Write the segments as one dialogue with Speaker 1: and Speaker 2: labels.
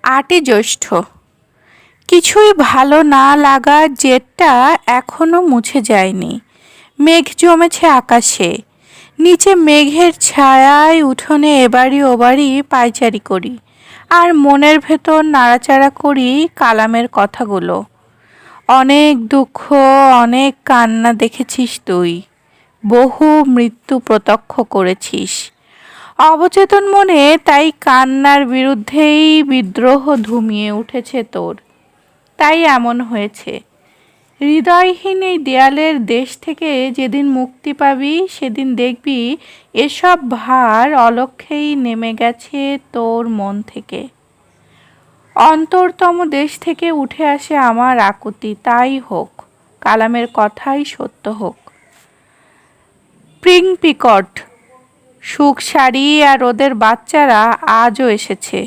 Speaker 1: ৮ই জ্যৈষ্ঠ। কিছুই ভালো না লাগার জেরটা এখনো মুছে যায়নি। মেঘ জমেছে আকাশে। নিচে মেঘের ছায়ায় উঠোনে এবাড়ি ওবাড়ি পায়চারি করি, আর মনের ভেতর নাড়াচাড়া করি কালামের কথাগুলো। অনেক দুঃখ, অনেক কান্না দেখেছিস তুই, বহু মৃত্যু প্রত্যক্ষ করেছিস। অবচেতন মনে তাই কান্নার বিরুদ্ধেই বিদ্রোহ ধুমিয়ে উঠেছে তোর। তাই এমন হয়েছে। হৃদয়হীন এই দেয়ালের দেশ থেকে যেদিন মুক্তি পাবি, সেদিন দেখবি এসব ভার অলক্ষেই নেমে গেছে তোর মন থেকে। অন্তরতম দেশ থেকে উঠে আসে আমার আকুতি, তাই হোক, কালামের কথাই সত্য হোক। প্রিং পিকট, সুখ শাড়ি আর ওদের বাচ্চারা আজও এসেছে।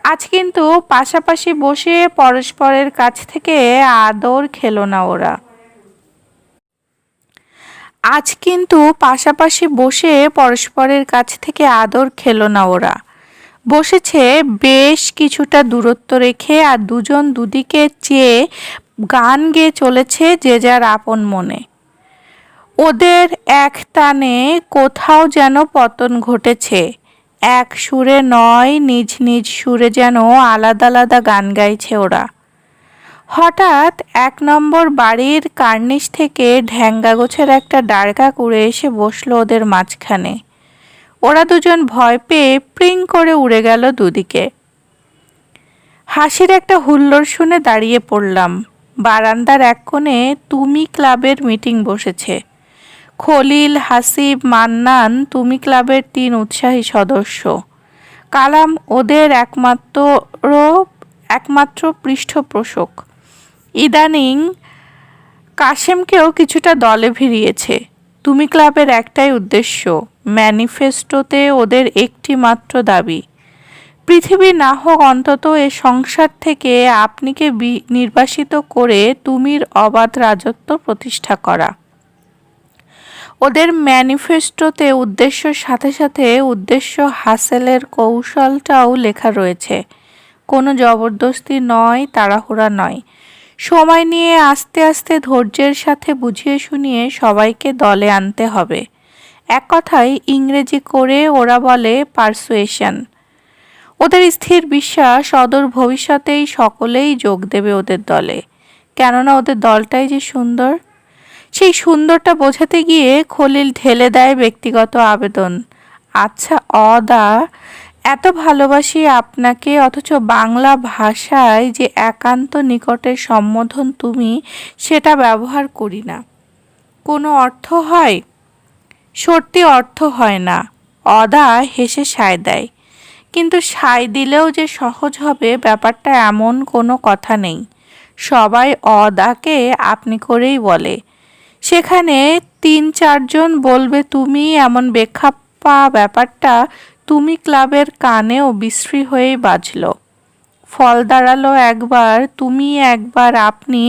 Speaker 1: আজ কিন্তু পাশাপাশি বসে পরস্পরের কাছ থেকে আদর খেলো না ওরা। আজ কিন্তু পাশাপাশি বসে পরস্পরের কাছ থেকে আদর খেলো না ওরা। বসেছে বেশ কিছুটা দূরত্ব রেখে, আর দুজন দুদিকে চেয়ে গান গেয়ে চলেছে যে যার আপন মনে। ওদের এক টানে কোথাও যেন পতন ঘটেছে। এক সুরে নয়, নিজ নিজ সুরে যেন আলাদা আলাদা গান গাইছে ওরা। হঠাৎ ১ নম্বর বাড়ির কার্নিশ থেকে ঢ্যাঙ্গা গোছের একটা ডারকা উড়ে এসে বসলো ওদের মাঝখানে। ওরা দুজন ভয় পেয়ে প্রিং করে উড়ে গেল দুদিকে। হাসির একটা হুল্লোড় শুনে দাঁড়িয়ে পড়লাম। বারান্দার এক কোণে তুমি ক্লাবের মিটিং বসেছে। খলিল, হাসিব, মান্নান তুমি ক্লাবের ৩ উৎসাহী সদস্য। কালাম ওদের একমাত্র পৃষ্ঠপোষক। ইদানিং কাশেমকেও কিছুটা দলে ভিড়িয়েছে। তুমি ক্লাবের একটাই উদ্দেশ্য, ম্যানিফেস্টোতে ওদের একটি মাত্র দাবি, পৃথিবী না হোক অন্তত এ সংসার থেকে আপনিকে নির্বাসিত করে তুমির অবাধ রাজত্ব প্রতিষ্ঠা করা। ওদের ম্যানিফেস্টোতে উদ্দেশ্যর সাথে সাথে উদ্দেশ্য হাসিলের কৌশলটাও লেখা রয়েছে। কোনো জবরদস্তি নয়, তাড়াহুড়া নয়, সময় নিয়ে আস্তে আস্তে ধৈর্যের সাথে বুঝিয়ে শুনিয়ে সবাইকে দলে আনতে হবে। এক কথায় ইংরেজি করে ওরা বলে পারসুয়েশন। ওদের স্থির বিশ্বাস অদূর ভবিষ্যতেই সকলেই যোগ দেবে ওদের দলে, কেননা ওদের দলটাই যে সুন্দর। সেই সুন্দরটা বোঝাতে গিয়ে খলিল ঢেলে দেয় ব্যক্তিগত আবেদন। আচ্ছা অদা, এত ভালোবাসি আপনাকে, অথচ বাংলা ভাষায় যে একান্ত নিকটের সম্বোধন তুমি, সেটা ব্যবহার করি না। কোনো অর্থ হয়? সত্যি অর্থ হয় না। অদা হেসে সায় দেয়। কিন্তু সায় দিলেও যে সহজ হবে ব্যাপারটা এমন কোনো কথা নেই। সবাই অদাকে আপনি করেই বলে। সেখানে ৩-৪ জন বলবে তুমি, এমন বেখাপ্পা ব্যাপারটা তুমি ক্লাবের কানেও বিশ্রী হয়েই বাজল। ফল দাঁড়ালো একবার তুমি, একবার আপনি,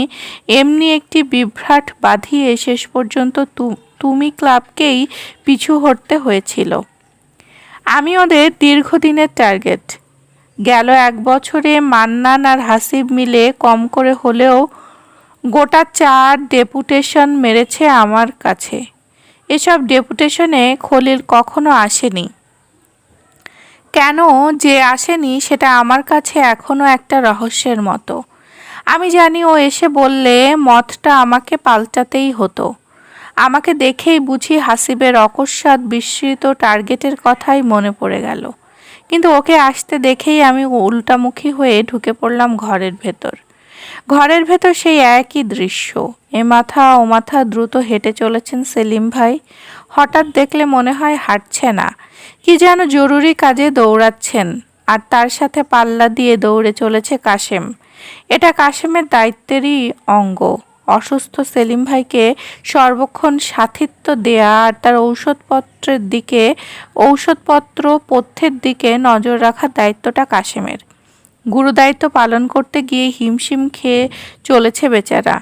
Speaker 1: এমনি একটি বিভ্রাট বাঁধিয়ে শেষ পর্যন্ত তুমি ক্লাবকেই পিছু হটতে হয়েছিল। আমি ওদের দীর্ঘদিনের টার্গেট। গেল ১ বছরে মান্নান আর হাসিব মিলে কম করে হলেও গোটা ৪ ডেপুটেশন মেরেছে আমার কাছে। এসব ডেপুটেশনে খলিল কখনো আসেনি। কেন যে আসেনি সেটা আমার কাছে এখনো একটা রহস্যের মতো। আমি জানি ও এসে বললে মতটা আমাকে পাল্টাতেই হতো। আমাকে দেখেই বুঝি হাসিবের অকস্মাৎ বিস্মৃত টার্গেটের কথাই মনে পড়ে গেল। কিন্তু ওকে আসতে দেখেই আমি উল্টামুখী হয়ে ঢুকে পড়লাম ঘরের ভেতর। ঘরের ভেতর সেই একই দৃশ্য। এ মাথা ও মাথা দ্রুত হেঁটে চলেছেন সেলিম ভাই। হঠাৎ দেখলে মনে হয় হাঁটছে না, কি যেন জরুরি কাজে দৌড়াচ্ছেন। আর তার সাথে পাল্লা দিয়ে দৌড়ে চলেছে কাশেম। এটা কাশেমের দায়িত্বেরই অঙ্গ। অসুস্থ সেলিম ভাইকে সর্বক্ষণ সাথিত্ব দেয়া আর তার ঔষধপত্র পথ্যের দিকে নজর রাখার দায়িত্বটা কাশেমের। গুরুদায়িত্ব পালন করতে গিয়ে হিমশিম খেয়ে চলেছে বেচারা।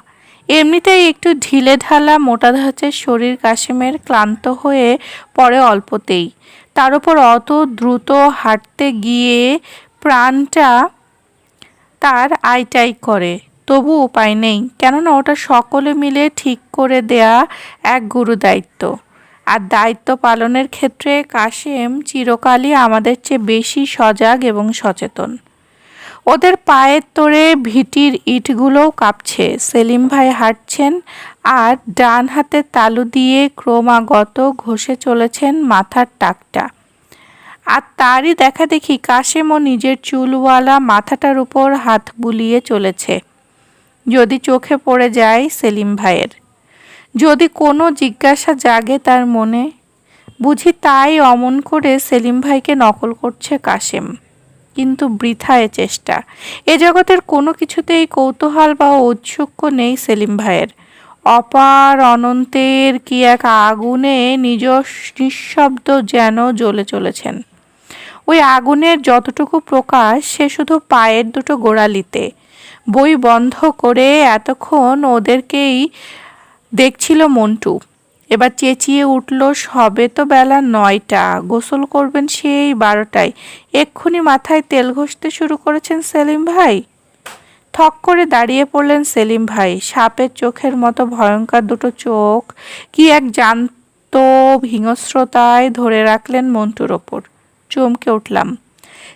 Speaker 1: এমনিতেই একটু ঢিলে ঢালা মোটা ধাঁচের শরীর কাশেমের, ক্লান্ত হয়ে পড়ে অল্পতেই। তার উপর অত দ্রুত হাঁটতে গিয়ে প্রাণটা তার আইটাই করে, তবু উপায় নেই, কেননা ওটা সকলে মিলে ঠিক করে দেয়া এক গুরু দায়িত্ব। আর দায়িত্ব পালনের ক্ষেত্রে কাশেম চিরকালই আমাদের চেয়ে বেশি সজাগ এবং সচেতন। ওদের পায়ের তোড়ে ভিটির ইটগুলোও কাঁপছে। সেলিম ভাই হাঁটছেন আর ডান হাতের তালু দিয়ে ক্রমাগত ঘষে চলেছেন মাথার টাকটা। আর তারই দেখা দেখি কাশেমও নিজের চুলওয়ালা মাথাটার উপর হাত বুলিয়ে চলেছে। যদি চোখে পড়ে যায় সেলিম ভাইয়ের, যদি কোনো জিজ্ঞাসা জাগে তার মনে, বুঝি তাই অমন করে সেলিম ভাইকে নকল করছে কাশেম। কিন্তু বৃথা এ চেষ্টা। এ জগতের কোনো কিছুতেই কৌতূহল বা ঔৎসুক্য নেই সেলিম ভাইয়ের। অপার অনন্তের কি এক আগুনে নিঃশব্দ যেন জ্বলে চলেছেন। ওই আগুনের যতটুকু প্রকাশ সে শুধু পায়ের দুটো গোড়ালিতে। বই বন্ধ করে এতক্ষণ ওদেরকেই দেখছিল মন্টু। এবার চেঁচিয়ে উঠল, সবে তো বেলা 9টা, গোসল করবেন সেই 12টায়, এক্ষুনি মাথায় তেল ঘষতে শুরু করেছেন সেলিম ভাই? থক করে দাঁড়িয়ে পড়লেন সেলিম ভাই। সাপের চোখের মতো ভয়ঙ্কর দুটো চোখ কি এক জ্যান্ত হিংস্রতায় ধরে রাখলেন মন্টুর ওপর। চমকে উঠলাম।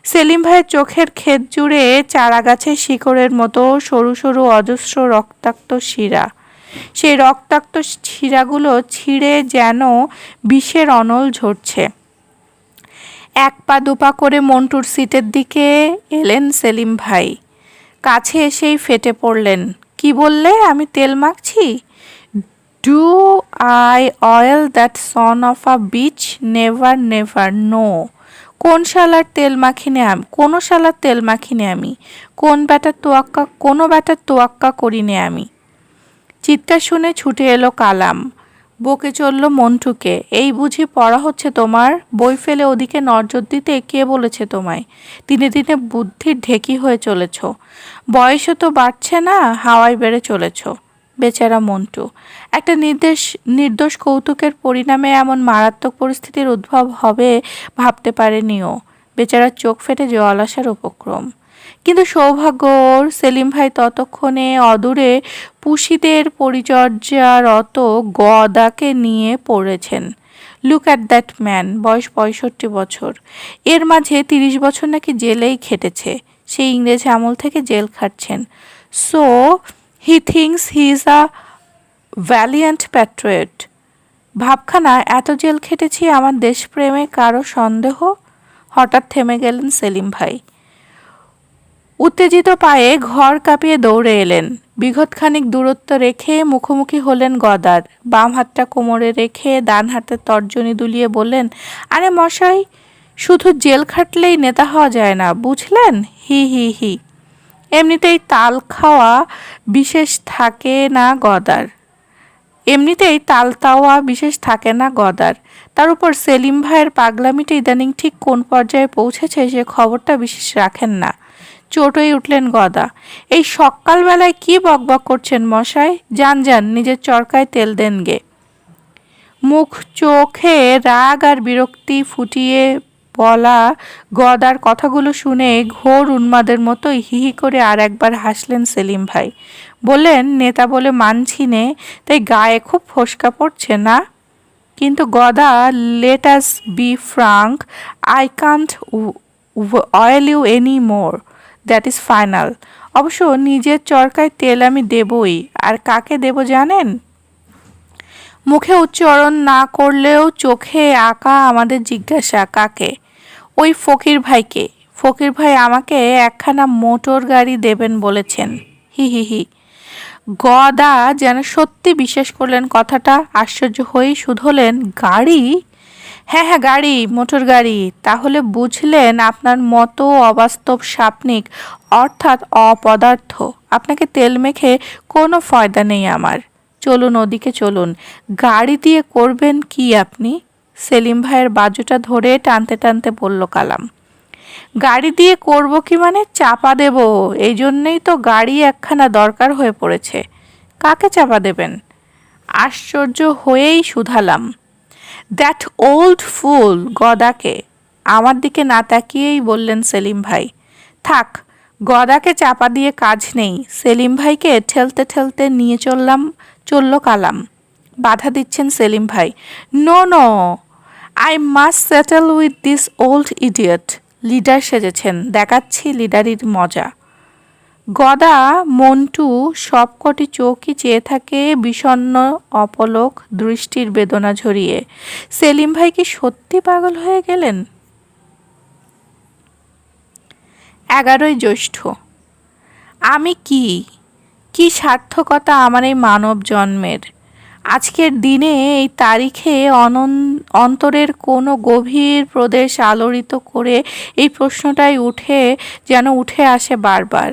Speaker 1: সেলিম ভাইয়ের চোখের ক্ষেত জুড়ে চারা গাছের শিকড়ের মতো সরু সরু অজস্র রক্তাক্ত শিরা। সেই রক্তাক্ত শিরাগুলো ছিঁড়ে যেন বিষের অনল ঝরছে। এক পা দুপা করে মন্টুর সিটের দিকে এলেন সেলিম ভাই। কাছে এসেই ফেটে পড়লেন। কি বললে আমি তেল মাখছি? Do I oil that son of a bitch? Never never, no. কোন শালার তেল মাখিনে আমি? কোনো শালার তেল মাখিনে আমি। কোনো ব্যাটার তোয়াক্কা করিনে আমি। চিৎকার শুনে ছুটে এলো কালাম। বকে চলল মন্টুকে, এই বুঝি পড়া হচ্ছে তোমার? বই ফেলে ওদিকে নজর দিতে কে বলেছে তোমায়? দিনে দিনে বুদ্ধির ঢেকি হয়ে চলেছ। বয়সও তো বাড়ছে না, হাওয়ায় বেড়ে চলেছ। বেচারা মন্টু। একটা নির্দোষ কৌতুকের পরিণামে এমন মারাত্মক পরিস্থিতির উদ্ভব হবে ভাবতে পারেনিও। বেচারার চোখ ফেটে জল আসার উপক্রম। কিন্তু সৌভাগ্য ওর, সেলিম ভাই ততক্ষণে অদূরে পুষিদের পরিচর্যারত গদাকে নিয়ে পড়েছেন। লুক অ্যাট দ্যাট ম্যান, বয়স 65 বছর। এর মাঝে 30 বছর নাকি জেলেই খেটেছে। সেই ইংরেজ আমল থেকে জেল খাটছেন। So he thinks he is a valiant patriot. ভাবখানা, এত জেল খেটেছি, আমার দেশপ্রেমে কারো সন্দেহ? হঠাৎ থেমে গেলেন সেলিম ভাই। উত্তেজিত পায়ে ঘর কাঁপিয়ে দৌড়ে এলেন। বিঘতখানিক দূরত্ব রেখে মুখোমুখি হলেন গদার। বাম হাতটা কোমরে রেখে ডান হাতের তর্জনী দুলিয়ে বললেন, আরে মশাই, শুধু জেল খাটলেই নেতা হওয়া যায় না, বুঝলেন? হি হি হি। এমনিতেই তাল খাওয়া বিশেষ থাকে না গদার। তার উপর সেলিম ভাইয়ের পাগলামিটা ইদানিং ঠিক কোন পর্যায়ে পৌঁছেছে সে খবরটা বিশেষ রাখেন না। চোটই উঠলেন গদা। এই সকালবেলায় কি বকবক করছেন মশাই? যান যান, নিজের চরকায় তেল দেন গে। মুখ চোখে রাগ আর বিরক্তি ফুটিয়ে বলা গদার কথাগুলো শুনে ঘোর উন্মাদের মতোই হিহি করে আর একবার হাসলেন সেলিম ভাই। বললেন, নেতা বলে মানছি নে, তাই গায়ে খুব ফোসকা পড়ছে না? কিন্তু গদা, let us be frank, I can't oil you any more, that is final. অবশ্য নিজের চরকায় তেল আমি দেবই। আর কাকে দেব জানেন? মুখে উচ্চারণ না করলেও চোখে আঁকা আমাদের জিজ্ঞাসা, কাকে? ওই ফকির ভাইকে। ফকির ভাই আমাকে একখানা মোটর গাড়ি দেবেন বলেছেন। হি হি হি। গদা যেন সত্যি বিশ্বাস করলেন কথাটা। আশ্চর্য হয়েই শুধলেন, গাড়ি? হ্যাঁ হ্যাঁ, গাড়ি, মোটর গাড়ি। তাহলে বুঝলেন, আপনার মতো অবাস্তব স্বাপ্নিক, অর্থাৎ অপদার্থ, আপনাকে তেল মেখে কোনো ফয়দা নেই আমার। চলুন ওদিকে চলুন। গাড়ি দিয়ে করবেন কি আপনি? সেলিম ভাইয়ের বাজুটা ধরে টানতে টানতে বলল কালাম। গাড়ি দিয়ে করব কি মানে? চাপা দেব। এই জন্যেই তো গাড়ি একখানা দরকার হয়ে পড়েছে। কাকে চাপা দেবেন? আশ্চর্য হয়েই শুধালাম। দ্যাট ওল্ড ফুল, গদাকে। আমার দিকে না তাকিয়েই বললেন সেলিম ভাই। থাক, গদাকে চাপা দিয়ে কাজ নেই, সেলিম ভাইকে ঠেলতে ঠেলতে নিয়ে চলল কালাম। বাধা দিচ্ছেন সেলিম ভাই। No no, I must settle with this old idiot. Leader সেজেছেন, দেখাচ্ছি লিডারির মজা। গদা মন্টু সবকটি চোখই চেয়ে থাকে বিষণ্ণ অপলক দৃষ্টির বেদনা ঝরিয়ে। সেলিম ভাই কি সত্যি পাগল হয়ে গেলেন? 11ই জ্যৈষ্ঠ। আমি কি সার্থকতা আমার এই মানব জন্মের! আজকের দিনে এই তারিখে অন্তরের কোনো গভীর প্রদেশ আলোড়িত করে এই প্রশ্নটাই উঠে আসে বারবার।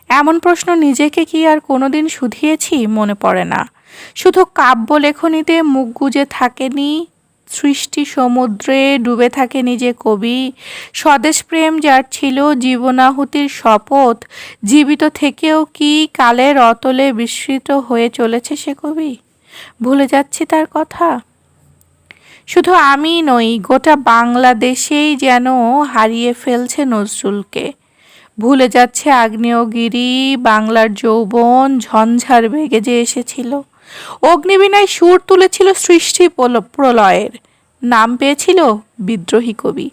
Speaker 1: এমন প্রশ্ন নিজেকে কি আর কোনোদিন শুধিয়েছি? মনে পড়ে না। শুধু কাব্য লেখনীতে মুখ গুজে থাকেনি, সৃষ্টি সমুদ্রে ডুবে থাকেনি যে কবি। স্বদেশপ্রেম যার ছিল জীবনাহুতির শপথ, জীবিত থেকেও কি কালের অতলে বিস্মৃত হয়ে চলেছে সে কবি? ভুলে যাচ্ছি তার কথা। শুধু আমি নই, গোটা বাংলাদেশেই যেন হারিয়ে ফেলছে নজরুলকে। ভুলে যাচ্ছে আগ্নেয়গিরি, বাংলার যৌবন ঝঞ্ঝার বেগে যে এসেছিল, অগ্নিবীণায় সুর তুলেছিল সৃষ্টি প্রলয়ের। নাম পেয়েছিল বিদ্রোহী কবি।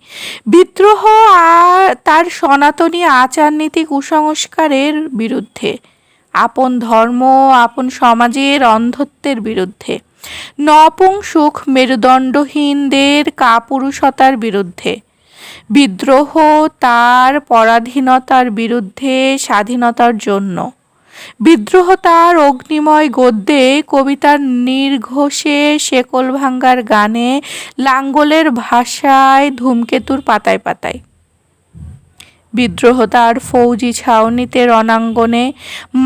Speaker 1: বিদ্রোহ আর তার সনাতনী আচার নীতি কুসংস্কারের বিরুদ্ধে, আপন ধর্ম আপন সমাজের অন্ধত্বের বিরুদ্ধে, নপুংসুক মেরুদণ্ডহীনদের কাপুরুষতার বিরুদ্ধে। বিদ্রোহ তার পরাধীনতার বিরুদ্ধে, স্বাধীনতার জন্য। বিদ্রোহ তার অগ্নিময় গদ্যে, কবিতার নির্ঘোষে, শেকল ভাঙ্গার গানে, লাঙ্গলের ভাষায়, ধূমকেতুর পাতায় পাতায়। বিদ্রোহ তার ফৌজি ছাউনিতে, রণাঙ্গনে,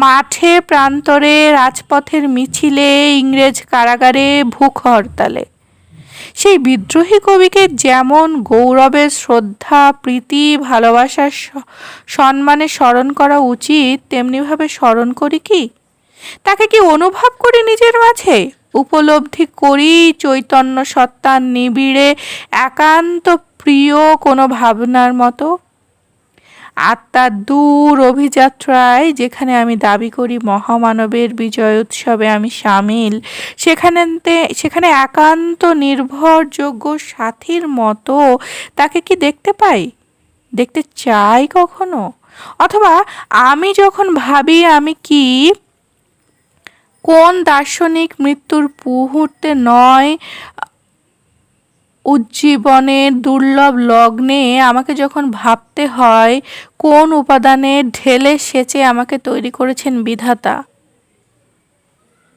Speaker 1: মাঠে প্রান্তরে, রাজপথের মিছিলে, ইংরেজ কারাগারে, ভুখ হরতালে। সেই বিদ্রোহী কবিকে যেমন গৌরবের, শ্রদ্ধা, প্রীতি, ভালোবাসার সম্মানে স্মরণ করা উচিত, তেমনিভাবে স্মরণ করি কি? তাকে কি অনুভব করি নিজের মাঝে? উপলব্ধি করি চৈতন্য সত্তার নিবিড়ে একান্ত প্রিয় কোনো ভাবনার মতো? আত্মার দূর অভিযাত্রায় যেখানে আমি দাবি করি মহামানবের বিজয় উৎসবে আমি সামিল, সেখানে একান্ত নির্ভরযোগ্য সাথীর মতো তাকে কি দেখতে পাই? দেখতে চাই কখনো? অথবা আমি যখন ভাবি আমি কোন দার্শনিক মৃত্যুর মুহূর্তে নয় উজ্জীবনের দুর্লভ লগ্নে আমাকে যখন ভাবতে হয় কোন উপাদানে ঢেলে সেচে আমাকে তৈরি করেছেন বিধাতা,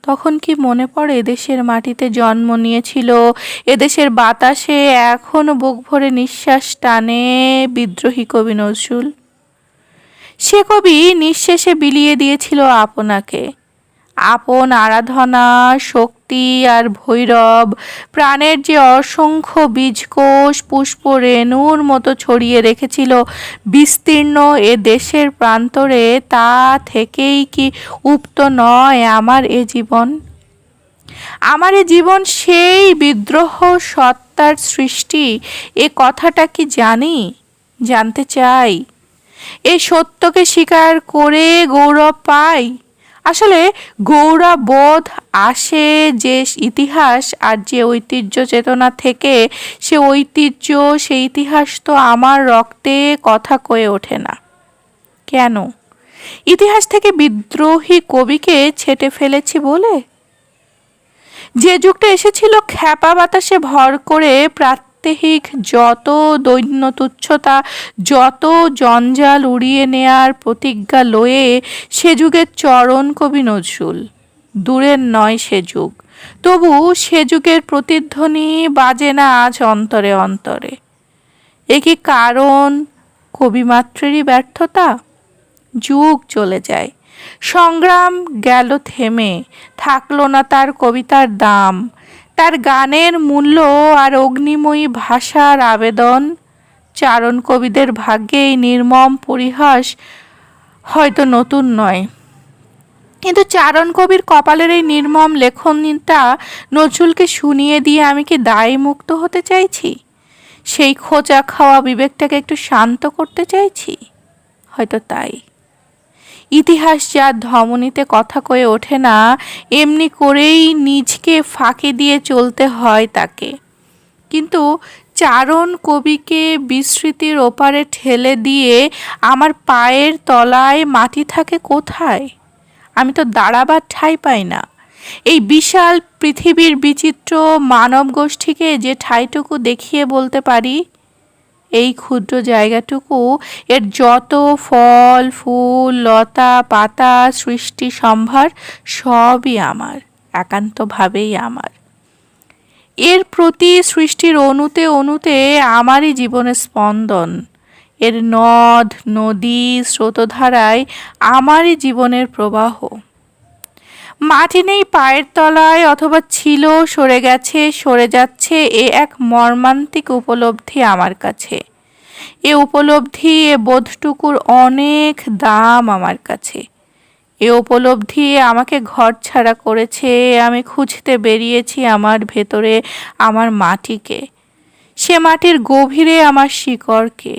Speaker 1: তখন কি মনে পড়ে এদেশের মাটিতে জন্ম নিয়েছিল, এদেশের বাতাসে এখনো বুক ভরে নিঃশ্বাস টানে বিদ্রোহী কবি নজরুল। সে কবি নিঃশেষে বিলিয়ে দিয়েছিল আপনাকে, আপন আরাধনা, শক্তি আর ভৈরব, প্রাণের যে অসংখ্য বীজকোষ পুষ্প রেণুর মতো ছড়িয়ে রেখেছিল বিস্তীর্ণ এ দেশের প্রান্তরে, তা থেকেই কি উক্ত নয় আমার এ জীবন? আমার এ জীবন সেই বিদ্রোহ সত্তার সৃষ্টি, এ কথাটা কি জানতে চাই। এ সত্যকে স্বীকার করে গৌরব পাই। আসলে গৌরববোধ আসে যে ইতিহাস আর যে ঐতিহ্য চেতনা থেকে, সে ঐতিহ্য সে ইতিহাস তো আমার রক্তে কথা কয়ে ওঠে না কেন? ইতিহাস থেকে বিদ্রোহী কবিকে ছেঁটে ফেলেছি বলে? যে যুগটা এসেছিল খ্যাপা বাতাসে ভর করে, প্রাত্যহিক যত দৈন্য তুচ্ছতা, যত জঞ্জাল উড়িয়ে নেয়ার প্রতিজ্ঞা লয়ে, সে যুগের চরণ কবি নজরুল। দূরের নয় সে যুগ, তবু সে যুগের প্রতিধ্বনি বাজে না আজ অন্তরে অন্তরে। এ কি কারণ কবিমাত্রেরই ব্যর্থতা? যুগ চলে যায়, সংগ্রাম গেল থেমে, থাকলো না তার কবিতার দাম, তার গানের মূল্য আর অগ্নিময়ী ভাষার আবেদন। চারণ কবিদের ভাগ্যে এই নির্মম পরিহাস হয়তো নতুন নয়, কিন্তু চারণ কবির কপালের এই নির্মম লেখনটা নজরুলকে শুনিয়ে দিয়ে আমি কি দায় মুক্ত হতে চাইছি? সেই খোঁচা খাওয়া বিবেকটাকে একটু শান্ত করতে চাইছি, হয়তো তাই। ইতিহাস যার ধমনীতে কথা কয়ে ওঠে না, এমনি করেই নিজকে ফাঁকি দিয়ে চলতে হয় তাকে। কিন্তু চারণ কবিকে বিস্মৃতির ওপারে ঠেলে দিয়ে আমার পায়ের তলায় মাটি থাকে কোথায়? আমি তো দাঁড়াবার ঠাঁই পাই না। এই বিশাল পৃথিবীর বিচিত্র মানব গোষ্ঠীকে যে ঠাঁইটুকু দেখিয়ে বলতে পারি, এই ক্ষুদ্র জায়গাটুকু এর যত ফল ফুল লতা পাতা সৃষ্টি সম্ভার সবই আমার, একান্তভাবেই আমার। এর প্রতি সৃষ্টির অণুতে অণুতে আমারই জীবনের স্পন্দন, এর নদ নদী স্রোতধারায় আমারই জীবনের প্রবাহ। মাটি নেই পায়ের তলায়, অথবা ছিল, সরে গেছে, সরে যাচ্ছে, এ এক মর্মান্তিক উপলব্ধি আমার কাছে। এ উপলব্ধি, এ বোধটুকুর অনেক দাম আমার কাছে। এ উপলব্ধি আমাকে ঘরছাড়া করেছে। আমি খুঁজতে বেরিয়েছি আমার ভেতরে আমার মাটিকে, সে মাটির গভীরে আমার শিকড়কে।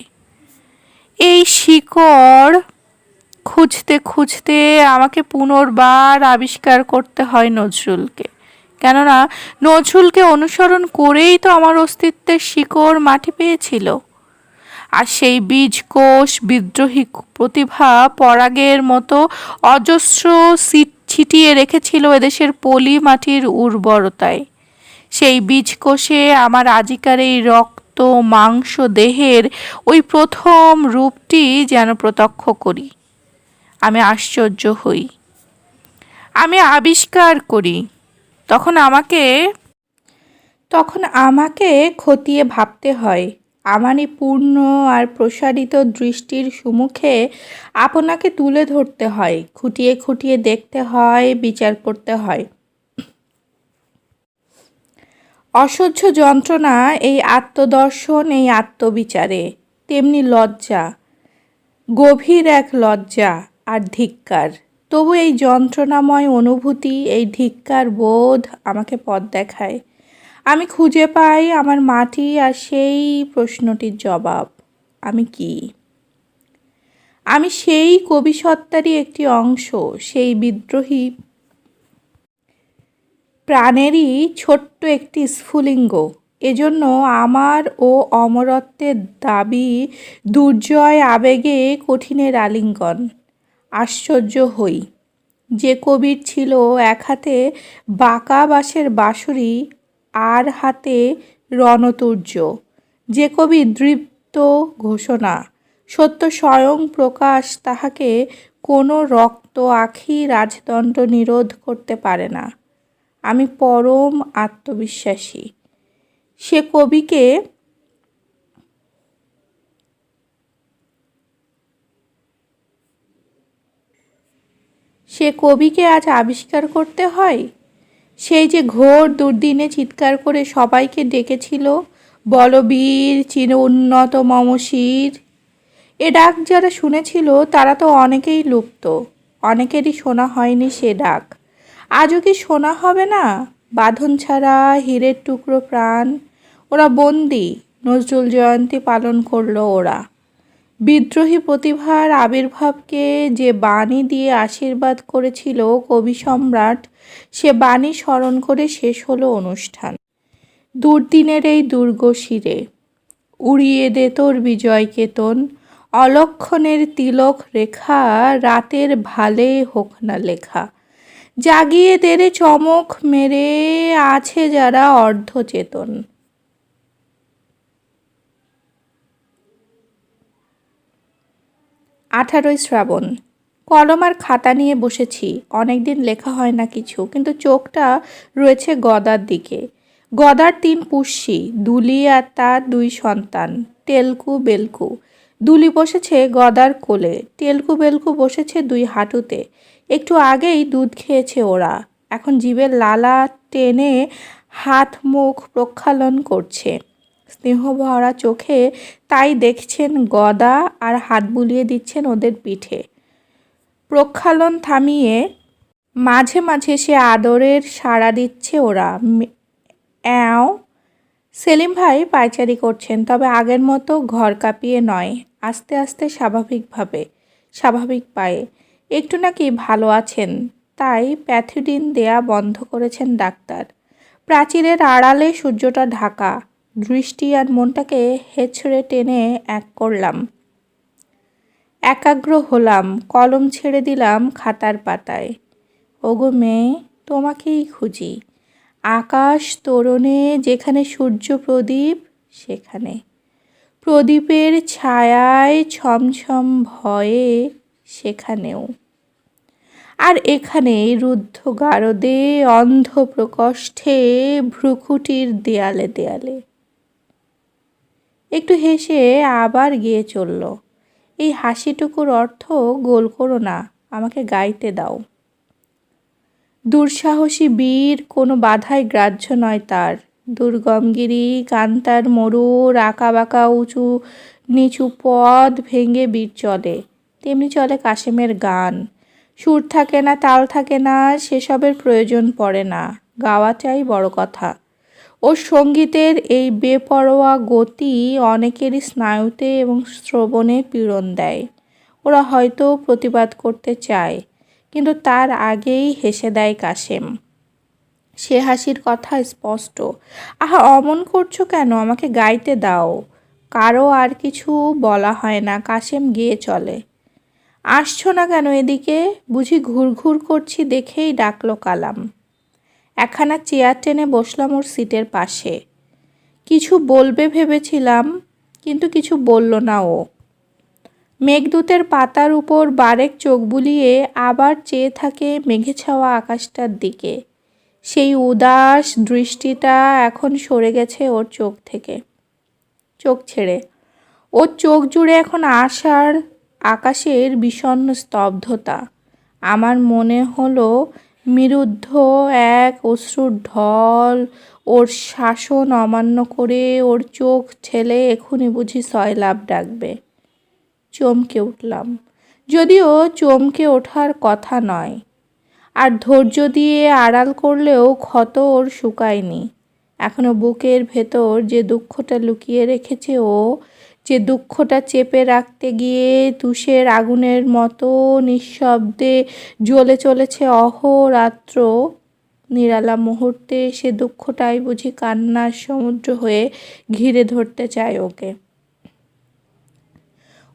Speaker 1: এই শিকড় খুঁজতে খুঁজতে আমাকে পুনর্বার আবিষ্কার করতে হয় নজরুলকে। কেননা নজরুলকে অনুসরণ করেই তো আমার অস্তিত্বের শিকড় মাটি পেয়েছিল। আর সেই বীজকোষ বিদ্রোহী প্রতিভা পরাগের মতো অজস্র ছিটিয়ে রেখেছিল এদেশের পলি মাটির উর্বরতায়। সেই বীজকোষে আমার আজিকার এই রক্ত মাংস দেহের ওই প্রথম রূপটি যেন প্রত্যক্ষ করি। আমি আশ্চর্য হই, আমি আবিষ্কার করি। তখন আমাকে খতিয়ে ভাবতে হয়। আমারই পূর্ণ আর প্রসারিত দৃষ্টির সম্মুখে আপনাকে তুলে ধরতে হয়, খুঁটিয়ে খুঁটিয়ে দেখতে হয়, বিচার করতে হয়। অসহ্য যন্ত্রণা এই আত্মদর্শন, এই আত্মবিচারে। তেমনি লজ্জা, গভীর এক লজ্জা আর ধিক্কার। তবু এই যন্ত্রণাময় অনুভূতি, এই ধিক্কার বোধ আমাকে পথ দেখায়। আমি খুঁজে পাই আমার মাটি আর সেই প্রশ্নটির জবাব, আমি কি? আমি সেই কবিসত্তারই একটি অংশ, সেই বিদ্রোহী প্রাণেরই ছোট্ট একটি স্ফুলিঙ্গ। এজন্য আমার ও অমরত্বের দাবি দুর্জয় আবেগে কঠিনের আলিঙ্গন। আশ্চর্য হই, যে কবির ছিল এক হাতে বাঁকা বাঁশের বাঁশরি আর হাতে রণতূর্য, যে কবি দৃপ্ত ঘোষণা, সত্য স্বয়ং প্রকাশ, তাহাকে কোনো রক্ত আখি রাজদণ্ড নিরোধ করতে পারে না। আমি পরম আত্মবিশ্বাসী। সে কবিকে আজ আবিষ্কার করতে হয়। সেই যে ঘোর দুর্দিনে চিৎকার করে সবাইকে ডেকেছিল, বলবীর চির উন্নত মমশির। এ ডাক যারা শুনেছিল তারা তো অনেকেই লুপ্ত, অনেকেরই শোনা হয়নি সে ডাক। আজও কি শোনা হবে না? বাঁধন ছাড়া হীরের টুকরো প্রাণ, ওরা বন্দি, নজরুল জয়ন্তী পালন করলো ওরা। বিদ্রোহী প্রতিভার আবির্ভাবকে যে বাণী দিয়ে আশীর্বাদ করেছিল কবি সম্রাট, সে বাণী স্মরণ করে শেষ হলো অনুষ্ঠান। দুর্দিনের এই দুর্গশিরে উড়িয়ে দে তোর বিজয় কেতন, অলক্ষণের তিলক রেখা, রাতের ভালে হোক না লেখা। জাগিয়ে দেরে চমক মেরে আছে যারা অর্ধচেতন। 18ই শ্রাবণ। কলম আর খাতা নিয়ে বসেছি। অনেকদিন লেখা হয় না কিছু, কিন্তু চোখটা রয়েছে গদার দিকে। গদার 3 পুষ্যি, দুলি আর তার 2 সন্তান, টেলকু বেলকু। দুলি বসেছে গদার কোলে, টেলকু বেলকু বসেছে 2 হাঁটুতে। একটু আগেই দুধ খেয়েছে ওরা, এখন জিভের লালা টেনে হাত মুখ প্রক্ষালন করছে। স্নেহভরা চোখে তাই দেখছেন গদা, আর হাত বুলিয়ে দিচ্ছেন ওদের পিঠে। প্রক্ষালন থামিয়ে মাঝে মাঝে সে আদরের সাড়া দিচ্ছে ওরা। অ্যাও সেলিম ভাই পায়চারি করছেন, তবে আগের মতো ঘর কাঁপিয়ে নয়, আস্তে আস্তে স্বাভাবিকভাবে, স্বাভাবিক পায়ে। একটু নাকি ভালো আছেন, তাই প্যাথিডিন দেয়া বন্ধ করেছেন ডাক্তার। প্রাচীরের আড়ালে সূর্যটা ঢাকা, দৃষ্টি আর মনটাকে হেঁচড়ে টেনে এক করলাম। একাগ্র হলাম, কলম ছেড়ে দিলাম খাতার পাতায়। ওগো মেয়ে, তোমাকেই খুঁজি। আকাশ তোরণে যেখানে সূর্য প্রদীপ, সেখানে প্রদীপের ছায়ায় ছমছম ভয়ে, সেখানেও। আর এখানে রুদ্ধ গারদে অন্ধ প্রকোষ্ঠে ভ্রুকুটির দেয়ালে দেয়ালে। একটু হেসে আবার গিয়ে চলল। এই হাসিটুকুর অর্থ গোল করো না, আমাকে গাইতে দাও। দুঃসাহসী বীর কোনো বাধাই গ্রাহ্য নয় তার। দুর্গমগিরি, কান্তার মরুর আঁকাবাঁকা উঁচু নিচু পথ ভেঙে বীর চলে। তেমনি চলে কাশেমের গান। সুর থাকে না, তাল থাকে না, সেসবের প্রয়োজন পড়ে না, গাওয়াটাই বড় কথা। ওর সঙ্গীতের এই বেপরোয়া গতি অনেকেরই স্নায়ুতে এবং শ্রবণে পীড়ন দেয়। ওরা হয়তো প্রতিবাদ করতে চায়, কিন্তু তার আগেই হেসে দেয় কাশেম। সে হাসির কথা স্পষ্ট। আহা, অমন করছো কেন, আমাকে গাইতে দাও। কারো আর কিছু বলা হয় না, কাশেম গেয়ে চলে। আসছো না কেন এদিকে, বুঝি ঘুরঘুর করছি দেখেই ডাকলো কালাম। একখানা চেয়ার টেনে বসলাম ওর সিটের পাশে। কিছু বলবে ভেবেছিলাম, কিন্তু কিছু বলল না ও। মেঘদূতের পাতার উপর বারেক চোখ বুলিয়ে আবার চেয়ে থাকে মেঘে ছাওয়া আকাশটার দিকে। সেই উদাস দৃষ্টিটা এখন সরে গেছে ওর চোখ থেকে, চোখ ছেড়ে। ওর চোখ জুড়ে এখন আশার আকাশের বিষণ্ণ স্তব্ধতা। আমার মনে হলো বিরুদ্ধ এক অশ্রুর ঢল ওর শাসন অমান্য করে ওর চোখ ঠেলে এখুনি বুঝি সয়লাভ ডাকবে। চমকে উঠলাম, যদিও চমকে ওঠার কথা নয়। আর ধৈর্য দিয়ে আড়াল করলেও ক্ষত ওর শুকায়নি। এখনো বুকের ভেতর যে দুঃখটা লুকিয়ে রেখেছে ও, যে দুঃখটা চেপে রাখতে গিয়ে তুষের আগুনের মতো নিঃশব্দে জ্বলে চলেছে অহোরাত্র, নিরালা মুহূর্তে সে দুঃখটাই বুঝি কান্নার সমুদ্র হয়ে ঘিরে ধরতে চায় ওকে।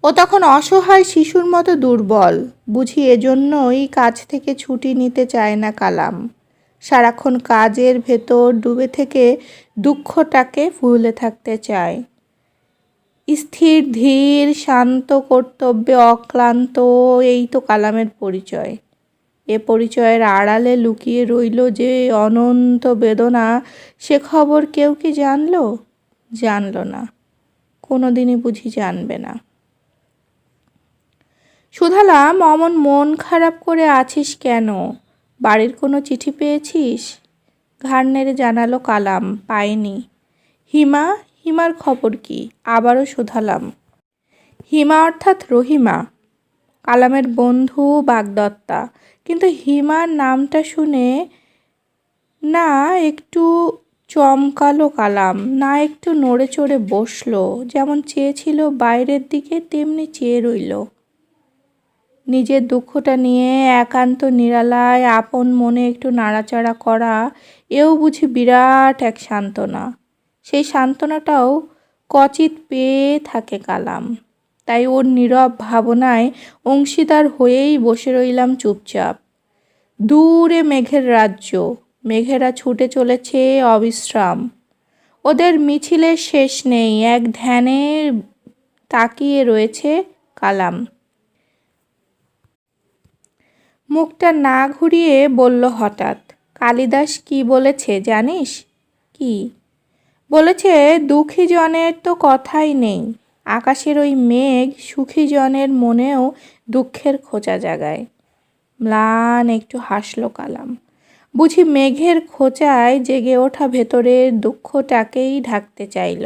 Speaker 1: ও তখন অসহায় শিশুর মতো দুর্বল, বুঝি এজন্যই কাজ থেকে ছুটি নিতে চায় না কালাম। সারাক্ষণ কাজের ভেতর ডুবে থেকে দুঃখটাকে ভুলে থাকতে চায়। স্থির ধীর শান্ত কর্তব্যে অক্লান্ত, এই তো কালামের পরিচয়। এ পরিচয়ের আড়ালে লুকিয়ে রইল যে অনন্ত বেদনা, সে খবর কেউ কি জানলো? জানল না, কোনোদিনই বুঝি জানবে না। শুধালাম, অমন মন খারাপ করে আছিস কেন? বাড়ির কোনো চিঠি পেয়েছিস? ঘাড় নেড়ে জানালো কালাম, পাইনি। হিমা, হিমার খবর কি? আবারও শুধালাম। হিমা অর্থাৎ রহিমা, কালামের বন্ধু বাগদত্তা। কিন্তু হিমার নামটা শুনে না একটু চমকালো কালাম, না একটু নড়ে চড়ে বসলো। যেমন চেয়েছিল বাইরের দিকে, তেমনি চেয়ে রইল। নিজের দুঃখটা নিয়ে একান্ত নিরালায় আপন মনে একটু নাড়াচাড়া করা, এও বুঝি বিরাট এক সান্ত্বনা। সেই সান্ত্বনাটাও কচিত পেয়ে থাকে কালাম। তাই ওর নীরব ভাবনায় অংশীদার হয়েই বসে রইলাম চুপচাপ। দূরে মেঘের রাজ্য, মেঘেরা ছুটে চলেছে অবিশ্রাম। ওদের মিছিলের শেষ নেই, এক ধ্যানে তাকিয়ে রয়েছে কালাম। মুখটা না ঘুরিয়ে বলল হঠাৎ, কালিদাস কি বলেছে জানিস? কি বলেছে? দুঃখী জনের তো কথাই নেই। আকাশের ওই মেঘ সুখী জনের মনেও দুঃখের খোঁচা জাগায়। ম্লান একটু হাসলো কালাম। বুঝি মেঘের খোঁচায় জেগে ওঠা ভেতরের দুঃখটাকেই ঢাকতে চাইল।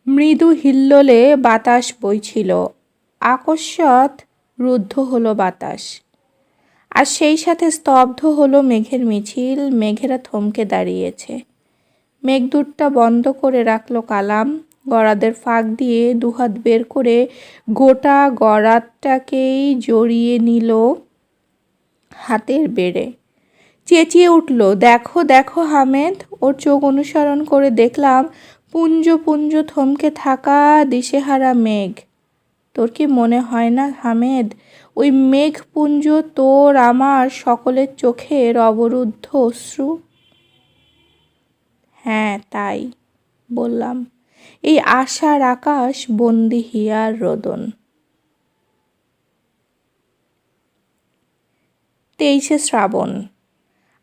Speaker 1: মৃদু হিল্লোলে বাতাস বইছিল, আকস্মাৎ রুদ্ধ হলো বাতাস। আর সেই সাথে স্তব্ধ হলো মেঘের মিছিল, মেঘেরা থমকে দাঁড়িয়েছে। মেঘদূতটা বন্ধ করে রাখলো কালাম। গরাদের ফাঁক দিয়ে দুহাত বের করে গোটা গরাদটাকেই জড়িয়ে নিল হাতের বেড়ে। চেঁচিয়ে উঠল, দেখো দেখো হামেদ। ওর চোখ অনুসরণ করে দেখলাম পুঞ্জ পুঞ্জ থমকে থাকা দিশেহারা মেঘ। তোর কি মনে হয় না হামেদ, ওই মেঘপুঞ্জ তোর আমার সকলের চোখের অবরুদ্ধ অশ্রু? হ্যাঁ তাই বললাম, এই আশার আকাশ বন্দি হিয়ার রোদন। 23শে শ্রাবণ।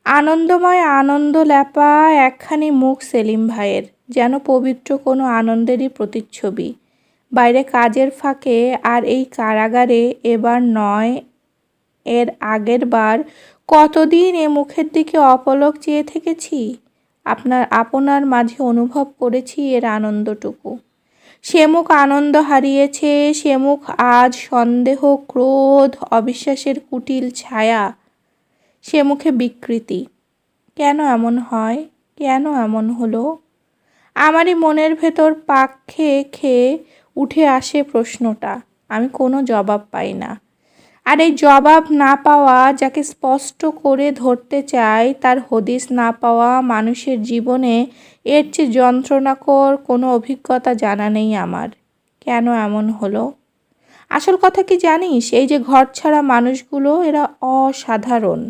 Speaker 1: আনন্দময় আনন্দ ল্যাপা একখানি মুখ সেলিম ভাইয়ের, যেন পবিত্র কোনো আনন্দেরই প্রতিচ্ছবি। বাইরে কাজের ফাঁকে আর এই কারাগারে এবার নয়, এর আগের বার কতদিন এ মুখের দিকে অপলক চেয়ে থেকেছি। আপনার মাঝে অনুভব করেছি এর আনন্দটুকু। সে মুখ আনন্দ হারিয়েছে, সে মুখ আজ সন্দেহ, ক্রোধ, অবিশ্বাসের কুটিল ছায়া, সে মুখে বিকৃতি। কেন এমন হয়, কেন এমন হলো? আমারই মনের ভেতর পাক খেয়ে খেয়ে উঠে আসে প্রশ্নটা। আমি কোনো জবাব পাই না। আর এই জবাব না পাওয়া, যাকে স্পষ্ট করে ধরতে চাই, তার হদিস না পাওয়া মানুষের জীবনে এর চেয়ে যন্ত্রণাকর কোনো অভিজ্ঞতা জানা নেই আমার। কেন এমন হলো? আসল কথা কি জানিস, এই যে ঘর ছাড়া মানুষগুলো, এরা অসাধারণ।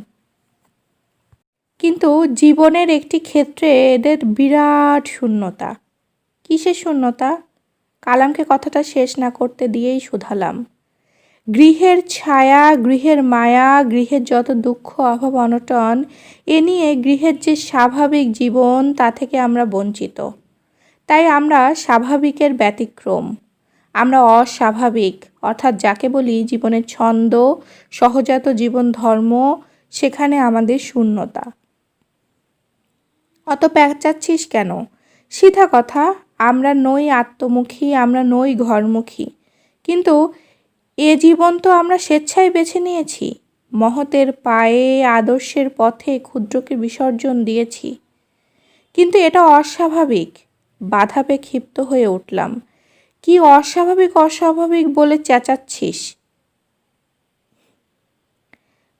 Speaker 1: কিন্তু জীবনের একটি ক্ষেত্রে এদের বিরাট শূন্যতা। কিসের শূন্যতা? কালামকে কথাটা শেষ না করতে দিয়েই শুধালাম। গৃহের ছায়া, গৃহের মায়া, গৃহের যত দুঃখ অভাব অনটন, এ নিয়ে গৃহের যে স্বাভাবিক জীবন, তা থেকে আমরা বঞ্চিত। তাই আমরা স্বাভাবিকের ব্যতিক্রম। আমরা অস্বাভাবিক, অর্থাৎ যাকে বলি জীবনের ছন্দ, সহজাত জীবন ধর্ম, সেখানে আমাদের শূন্যতা। অত প্যাঁচাচ্ছিস কেন? সিধা কথা, আমরা নই আত্মমুখী, আমরা নই ঘরমুখী। কিন্তু এ জীবন তো আমরা স্বেচ্ছায় বেছে নিয়েছি। মহতের পায়ে, আদর্শের পথে ক্ষুদ্রকে বিসর্জন দিয়েছি। কিন্তু এটা অস্বাভাবিক। বাধা পেয়ে ক্ষিপ্ত হয়ে উঠলাম। কি অস্বাভাবিক অস্বাভাবিক বলে চেঁচাচ্ছিস?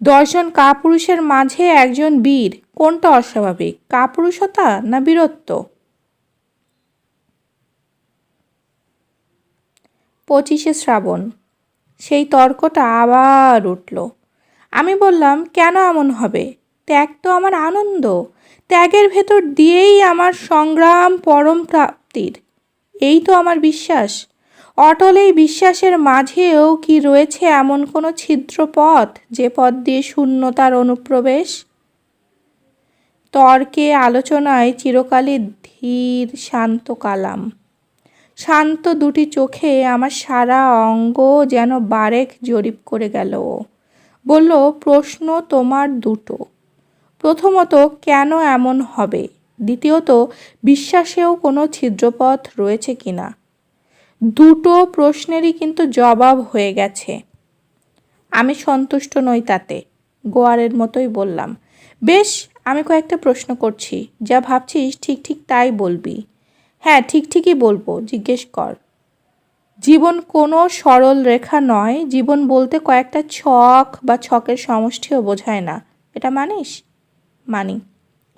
Speaker 1: 10 জন কাপুরুষের মাঝে একজন বীর, কোনটা অস্বাভাবিক? কাপুরুষতা না বীরত্ব? 25শে শ্রাবণ। সেই তর্কটা আবার উঠল। আমি বললাম, কেন এমন হবে? ত্যাগ তো আমার আনন্দ। ত্যাগের ভেতর দিয়েই আমার সংগ্রাম পরম প্রাপ্তির। এই তো আমার বিশ্বাস। অটল এই বিশ্বাসের মাঝেও কি রয়েছে এমন কোনো ছিদ্র পথ, যে পথ দিয়ে শূন্যতার অনুপ্রবেশ? তর্কে আলোচনায় চিরকালই ধীর শান্ত কালাম। শান্ত দুটি চোখে আমার সারা অঙ্গ যেন বারেক জরিপ করে গেল। বলল, প্রশ্ন তোমার দুটো। প্রথমত, কেন এমন হবে? দ্বিতীয়ত, বিশ্বাসেও কোনো ছিদ্রপথ রয়েছে কিনা? দুটো প্রশ্নেরই কিন্তু জবাব হয়ে গেছে। আমি সন্তুষ্ট নই তাতে। গোয়ারের মতোই বললাম, বেশ, আমি কয়েকটা প্রশ্ন করছি, যা ভাবছিস ঠিক ঠিক তাই বলবি। হ্যাঁ, ঠিক ঠিকই বলবো, জিজ্ঞেস কর। জীবন কোনো সরল রেখা নয়। জীবন বলতে কয়েকটা ছক বা ছকের সমষ্টিও বোঝায় না। এটা মানিস? মানি।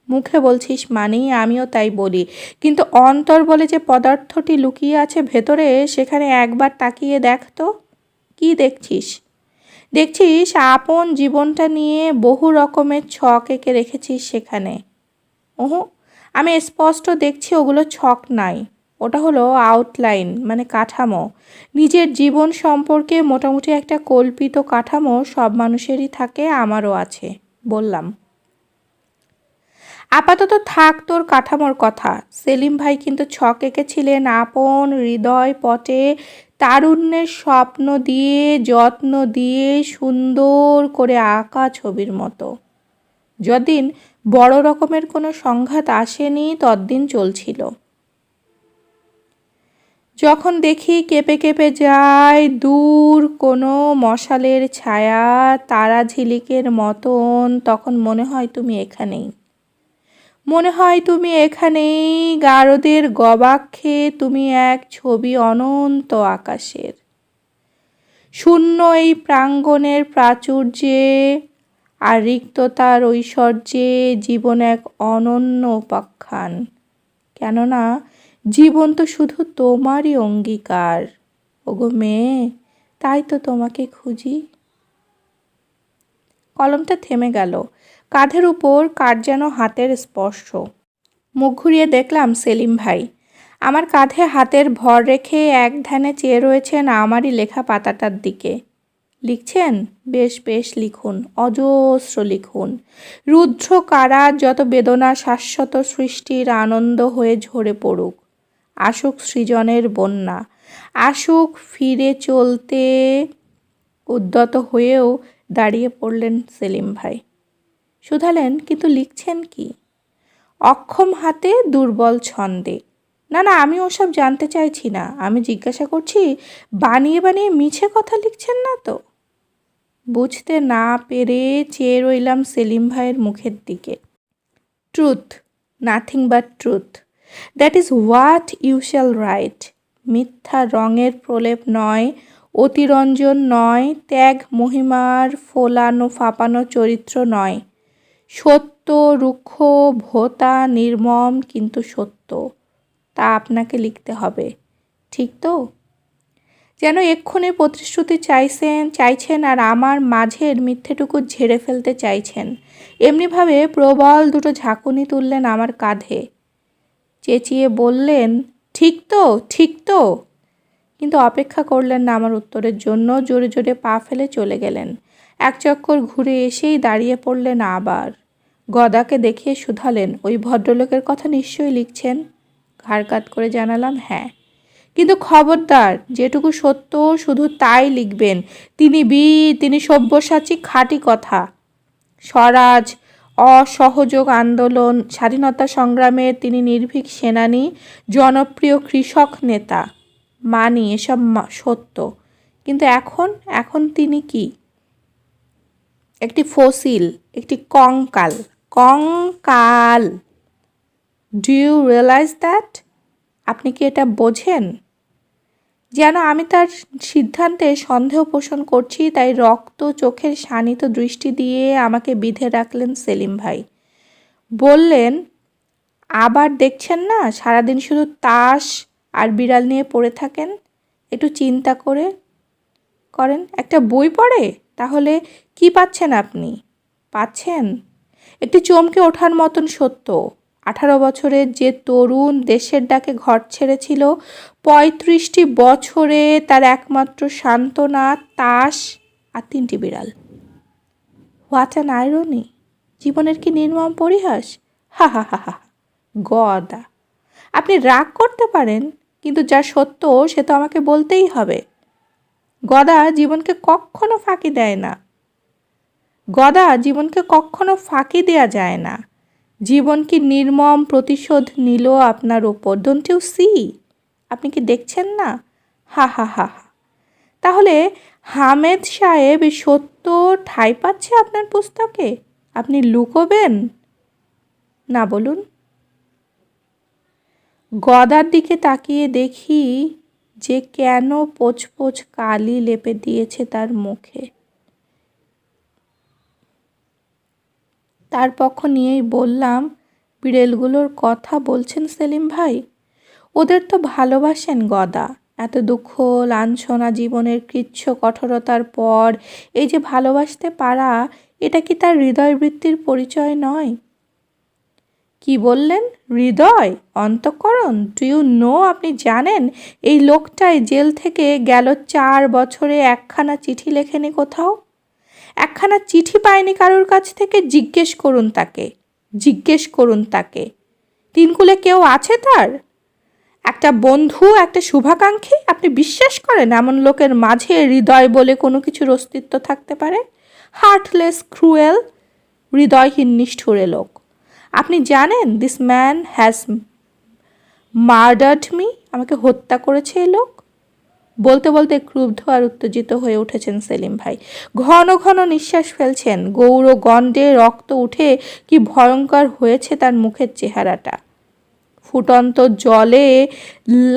Speaker 1: মুখে বলছিস মানি, আমিও তাই বলি। কিন্তু অন্তর বলে যে পদার্থটি লুকিয়ে আছে ভেতরে, সেখানে একবার তাকিয়ে দেখ তো। কি দেখছিস? দেখছিস আপন জীবনটা নিয়ে বহু রকমের ছক এঁকে রেখেছিস সেখানে। ওহো, আমি স্পষ্ট দেখছি ওগুলো ছক নাই। ওটা হলো আউটলাইন, মানে কাঠামো। নিজের জীবন সম্পর্কে মোটামুটি একটা কল্পিত কাঠামো সব মানুষেরই থাকে, আমারও আছে। বললাম, আপাতত থাক তোর কাঠামোর কথা। সেলিম ভাই কিন্তু ছক এঁকেছিলেন আপন হৃদয় পটে, তারুণ্যের স্বপ্ন দিয়ে, যত্ন দিয়ে, সুন্দর করে আঁকা ছবির মতো। যদিন বড় রকমের কোনো সংঘাত আসেনি, ততদিন চলছিল। যখন দেখি কেঁপে কেঁপে যায় দূর কোনো মশালের ছায়া, তারা ঝিলিকের মতন, তখন মনে হয় তুমি এখানেই। মনে হয় তুমি এখানেই গারদের গবাক্ষে, তুমি এক ছবি অনন্ত আকাশের। শূন্য এই প্রাঙ্গণের প্রাচুর্যে আর রিক্ততার ঐশ্বর্যে জীবন এক অনন্য উপাখ্যান। কেননা জীবন তো শুধু তোমারই অঙ্গীকার। ওগো মেয়ে, তাই তো তোমাকে খুঁজি। কলমটা থেমে গেল। কাঁধের উপর কার যেন হাতের স্পর্শ। মুখ ঘুরিয়ে দেখলাম সেলিম ভাই আমার কাঁধে হাতের ভর রেখে এক ধ্যানে চেয়ে রয়েছেন আমারই লেখা পাতাটার দিকে। লিখছেন? বেশ বেশ লিখুন, অজস্র লিখুন। রুদ্র কারার যত বেদনা শাশ্বত সৃষ্টির আনন্দ হয়ে ঝরে পড়ুক। আসুক সৃজনের বন্যা, আসুক ফিরে চলতে। উদ্যত হয়েও দাঁড়িয়ে পড়লেন সেলিম ভাই। শুধালেন, কিন্তু লিখছেন কি? অক্ষম হাতে দুর্বল ছন্দে। না না, আমি ওসব জানতে চাইছি না। আমি জিজ্ঞাসা করছি, বানিয়ে বানিয়ে মিছে কথা লিখছেন না তো? বুঝতে না পেরে চেয়ে রইলাম সেলিম ভাইয়ের মুখের দিকে। Truth, nothing but truth, that is what you shall write. মিথ্যা রঙের প্রলেপ নয়, অতিরঞ্জন নয়, ত্যাগ মহিমার ফোলানো ফাঁপানো চরিত্র নয়। সত্য, রুক্ষ, ভোঁতা, নির্মম, কিন্তু সত্য। তা আপনাকে লিখতে হবে, ঠিক তো? যেন এক্ষুনি প্রতিশ্রুতি চাইছেন আর আমার মাঝের মিথ্যেটুকু ঝেড়ে ফেলতে চাইছেন। এমনিভাবে প্রবল দুটো ঝাঁকুনি তুললেন আমার কাঁধে। চেঁচিয়ে বললেন, ঠিক তো, ঠিক তো? কিন্তু অপেক্ষা করলেন না আমার উত্তরের জন্য। জোরে জোরে পা ফেলে চলে গেলেন। এক চক্কর ঘুরে এসেই দাঁড়িয়ে পড়লেন আবার। গদাকে দেখিয়ে শুধালেন, ওই ভদ্রলোকের কথা নিশ্চয়ই লিখছেন? ঘাড় কাত করে জানালাম, হ্যাঁ। কিন্তু খবরদার, যেটুকু সত্য শুধু তাই লিখবেন। তিনি বীর, তিনি সব্যসাচী, খাঁটি কথা। স্বরাজ, অসহযোগ আন্দোলন, স্বাধীনতা সংগ্রামের তিনি নির্ভীক সেনানী, জনপ্রিয় কৃষক নেতা। মানি এসব সত্য, কিন্তু এখন তিনি কি? একটি ফসিল, একটি কঙ্কাল। কঙ্কাল। Do you realize that? আপনি কি এটা বোঝেন? যেন আমি তার সিদ্ধান্তে সন্দেহ পোষণ করছি, তাই রক্ত চোখের শানিত দৃষ্টি দিয়ে আমাকে বিঁধে রাখলেন সেলিম ভাই। বললেন, আবার দেখছেন না সারাদিন শুধু তাস আর বিড়াল নিয়ে পড়ে থাকেন? একটু চিন্তা করেন, একটা বই পড়ে তাহলে কি পাচ্ছেন আপনি? পাচ্ছেন একটি চমকে ওঠার মতন সত্য। 18 বছরের যে তরুণ দেশের ডাকে ঘর ছেড়েছিল, 35টি বছরে তার একমাত্র সান্ত্বনা তাস আর 3টি বিড়াল। What an irony! জীবনের কি নির্মম পরিহাস! হা হা হা হা। গদা, আপনি রাগ করতে পারেন, কিন্তু যা সত্য সে তো আমাকে বলতেই হবে। গদা জীবনকে কখনো ফাঁকি দেয় না। গদা জীবনকে কখনো ফাঁকি দেয়া যায় না। জীবন কি নির্মম প্রতিশোধ নিল আপনার ওপর। Don't you see? আপনি কি দেখছেন না? হা হা হা হা। তাহলে হামেদ সাহেব এই সত্য ঠাঁই পাচ্ছে আপনার পুস্তকে? আপনি লুকোবেন না? বলুন। গদার দিকে তাকিয়ে দেখি যে কেন পোচ কালি লেপে দিয়েছে তার মুখে। তার পক্ষ নিয়েই বললাম, বিড়েলগুলোর কথা বলছেন সেলিম ভাই? ওদের তো ভালোবাসেন গদা। এত দুঃখ লাঞ্ছনা জীবনের কৃচ্ছ কঠোরতার পর এই যে ভালোবাসতে পারা, এটা কি তার হৃদয়বৃত্তির পরিচয় নয়? কি বললেন? হৃদয়, অন্তঃকরণ? Do you know? আপনি জানেন এই লোকটাই জেল থেকে গেল 4 বছরে একখানা চিঠি লেখেনি কোথাও। একখানা চিঠি পায়নি কারোর কাছ থেকে। জিজ্ঞেস করুন তাকে। তিনকুলে কেউ আছে তার? একটা বন্ধু, একটা শুভাকাঙ্ক্ষী? আপনি বিশ্বাস করেন এমন লোকের মাঝে হৃদয় বলে কোনো কিছুর অস্তিত্ব থাকতে পারে? হার্টলেস, ক্রুয়েল, হৃদয়হীন নিষ্ঠুরে লোক। আপনি জানেন this man has murdered me. আমাকে হত্যা করেছে এই লোক। বলতে বলতে ক্রুদ্ধ আর উত্তেজিত হয়ে উঠেছেন সেলিম ভাই। ঘন ঘন নিঃশ্বাস ফেলছেন। গৌর গণ্ডে রক্ত উঠে কি ভয়ঙ্কর হয়েছে তার মুখের চেহারাটা। ফুটন্ত জলে